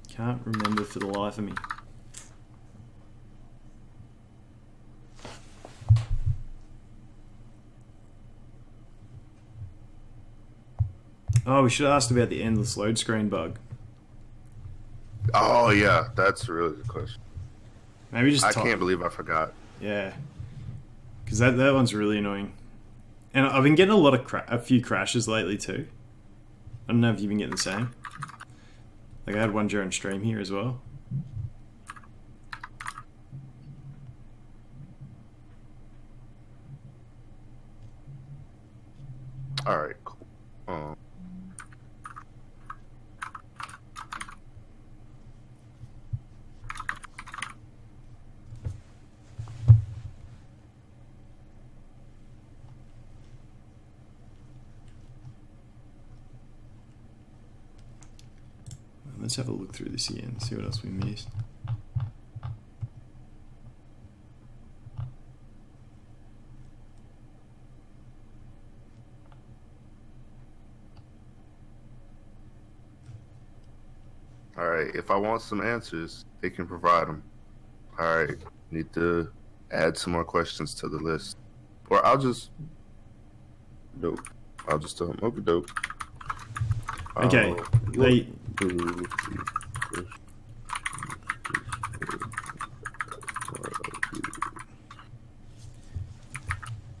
Can't remember for the life of me. Oh, we should have asked about the endless load screen bug. Oh yeah, that's a really good question. Maybe just I can't believe I forgot. Yeah, because that one's really annoying, and I've been getting a few crashes lately too. I don't know if you've been getting the same. Like I had one during stream here as well. All right, cool. Let's have a look through this again, see what else we missed. All right, if I want some answers, they can provide them. All right, need to add some more questions to the list, or I'll just dope. I'll just tell them, okay, dope. Okay,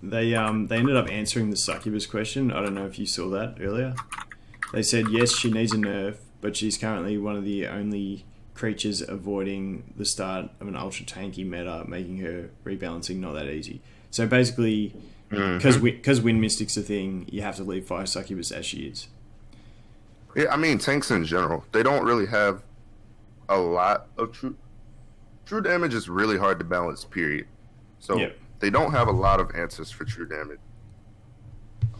they ended up answering the succubus question. I don't know if you saw that earlier. They said yes, she needs a nerf, but she's currently one of the only creatures avoiding the start of an ultra tanky meta, making her rebalancing not that easy. So basically, because Wind Mystic's a thing, you have to leave Fire Succubus as she is. Yeah, I mean, tanks in general, they don't really have a lot of true damage is really hard to balance, period. So they don't have a lot of answers for true damage.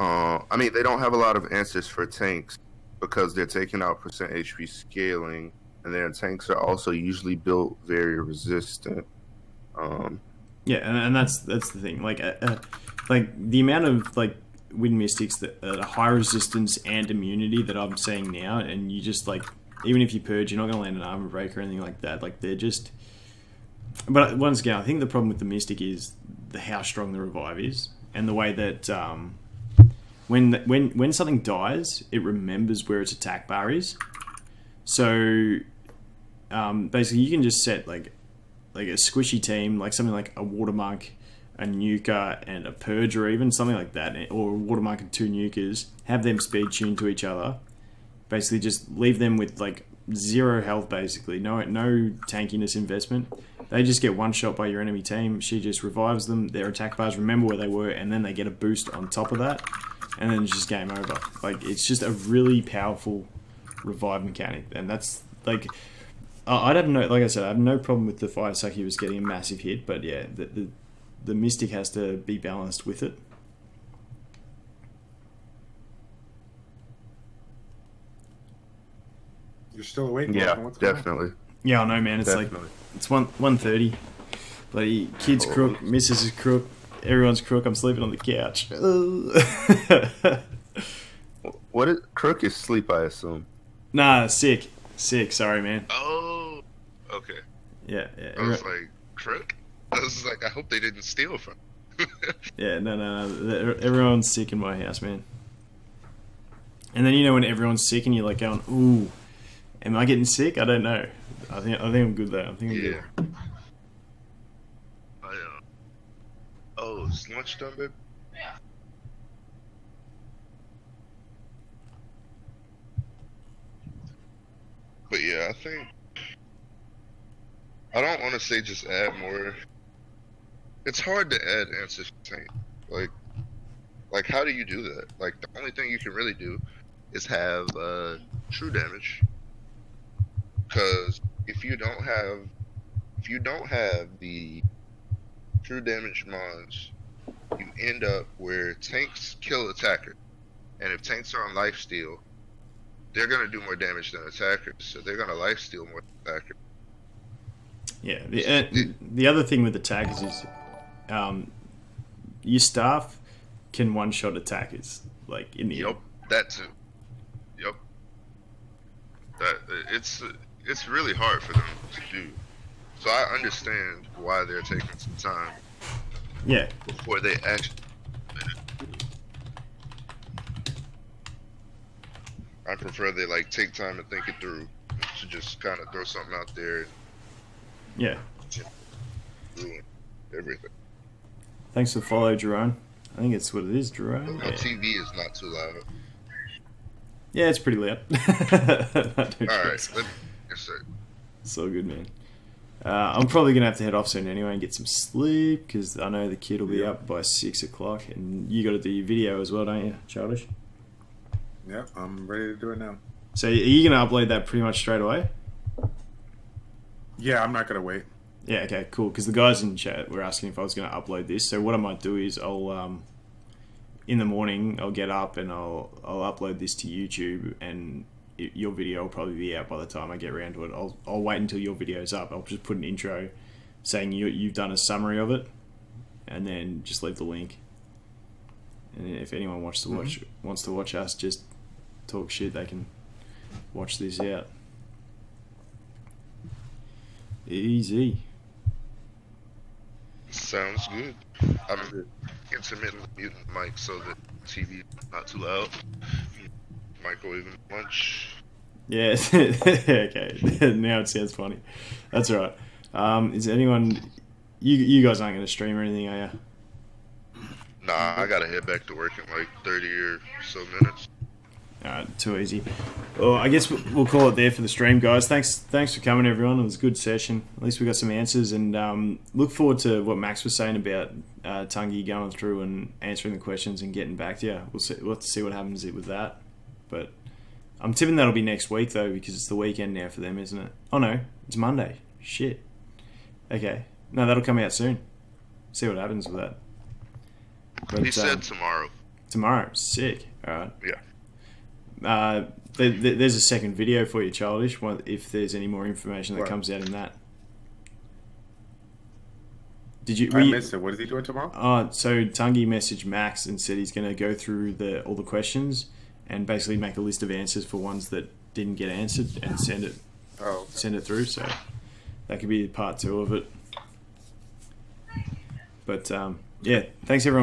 I mean, they don't have a lot of answers for tanks because they're taking out percent HP scaling, and their tanks are also usually built very resistant. Yeah, and that's the thing. Like the amount of like Wind Mystics that are high resistance and immunity that I'm seeing now, and you just like, even if you purge, you're not going to land an armor break or anything like that. Like they're just. But once again, I think the problem with the Mystic is how strong the revive is, and the way that when something dies, it remembers where its attack bar is. So basically, you can just set like a squishy team, like something like a Watermark, a Nuker, and a Purge, or even something like that, or a Watermark and 2 Nukers, have them speed tuned to each other. Basically, just leave them with like 0 health, basically. No tankiness investment. They just get one shot by your enemy team. She just revives them. Their attack bars remember where they were, and then they get a boost on top of that, and then it's just game over. Like, it's just a really powerful revive mechanic, and that's like, I'd have no, like I said, I have no problem with the Fire Succubus getting a massive hit, but yeah, the Mystic has to be balanced with it. You're still awake? Yeah, definitely. Yeah, I know, man. It's definitely. Like it's 1:30. Bloody kid's crook, missus is crook, everyone's crook. I'm sleeping on the couch. What is crook is sleep, I assume. Nah, sick. Sorry, man. Oh, okay. Yeah. I was like, crook? I was like, I hope they didn't steal from. Yeah, no. Everyone's sick in my house, man. And then, you know, when everyone's sick and you're like going, ooh, am I getting sick? I don't know. I think I'm good though. I think I'm good. Oh, is lunch done, babe? Yeah. But yeah, I think I don't want to say just add more. It's hard to add answers to tank. Like how do you do that? Like the only thing you can really do is have true damage. Because if you don't have the true damage mons, you end up where tanks kill attackers, and if tanks are on lifesteal, they're gonna do more damage than attackers, so they're gonna lifesteal more than attackers. Yeah, the other thing with attackers is your staff can one-shot attackers, like in the end. That too. Yep. That it's really hard for them to do. So I understand why they're taking some time. Yeah. Before they actually. I prefer they like take time to think it through, to just kind of throw something out there. Yeah. Ruin everything. Thanks for the follow, Jerome. I think it's what it is, Jerome. My TV is not too loud. Yeah, it's pretty loud. Alright, yes, sir. It's all good, man. I'm probably going to have to head off soon anyway and get some sleep, because I know the kid will be up by 6 o'clock, and you got to do your video as well, don't you, Childish? Yeah, I'm ready to do it now. So are you going to upload that pretty much straight away? Yeah, I'm not going to wait. Yeah, okay, cool. Because the guys in chat were asking if I was going to upload this. So what I might do is I'll, in the morning, I'll get up and I'll upload this to YouTube. And your video will probably be out by the time I get around to it. I'll wait until your video's up. I'll just put an intro saying you've done a summary of it, and then just leave the link. And if anyone wants to watch us just talk shit, they can watch this out. Easy. Sounds good. I'm intermittently muting the mic so that TV is not too loud. Microwaving lunch. Yeah, okay. Now it sounds funny. That's all right. Is anyone... You guys aren't going to stream or anything, are you? Nah, I gotta head back to work in like 30 or so minutes. Alright, too easy. Well, I guess we'll call it there for the stream, guys. Thanks for coming, everyone. It was a good session. At least we got some answers, and look forward to what Max was saying about Tungi going through and answering the questions and getting back to you. We'll have to see what happens with that. But I'm tipping that'll be next week, though, because it's the weekend now for them, isn't it? Oh, no. It's Monday. Shit. Okay. No, that'll come out soon. See what happens with that. But, He said tomorrow. Tomorrow. Sick. All right. Yeah. There's a second video for you, Childish, if there's any more information that What? comes out in that. Did you? I missed it. What is he doing tomorrow? So Tungi messaged Max and said he's going to go through all the questions and basically make a list of answers for ones that didn't get answered and send it through. So that could be part 2 of it. But yeah, thanks everyone.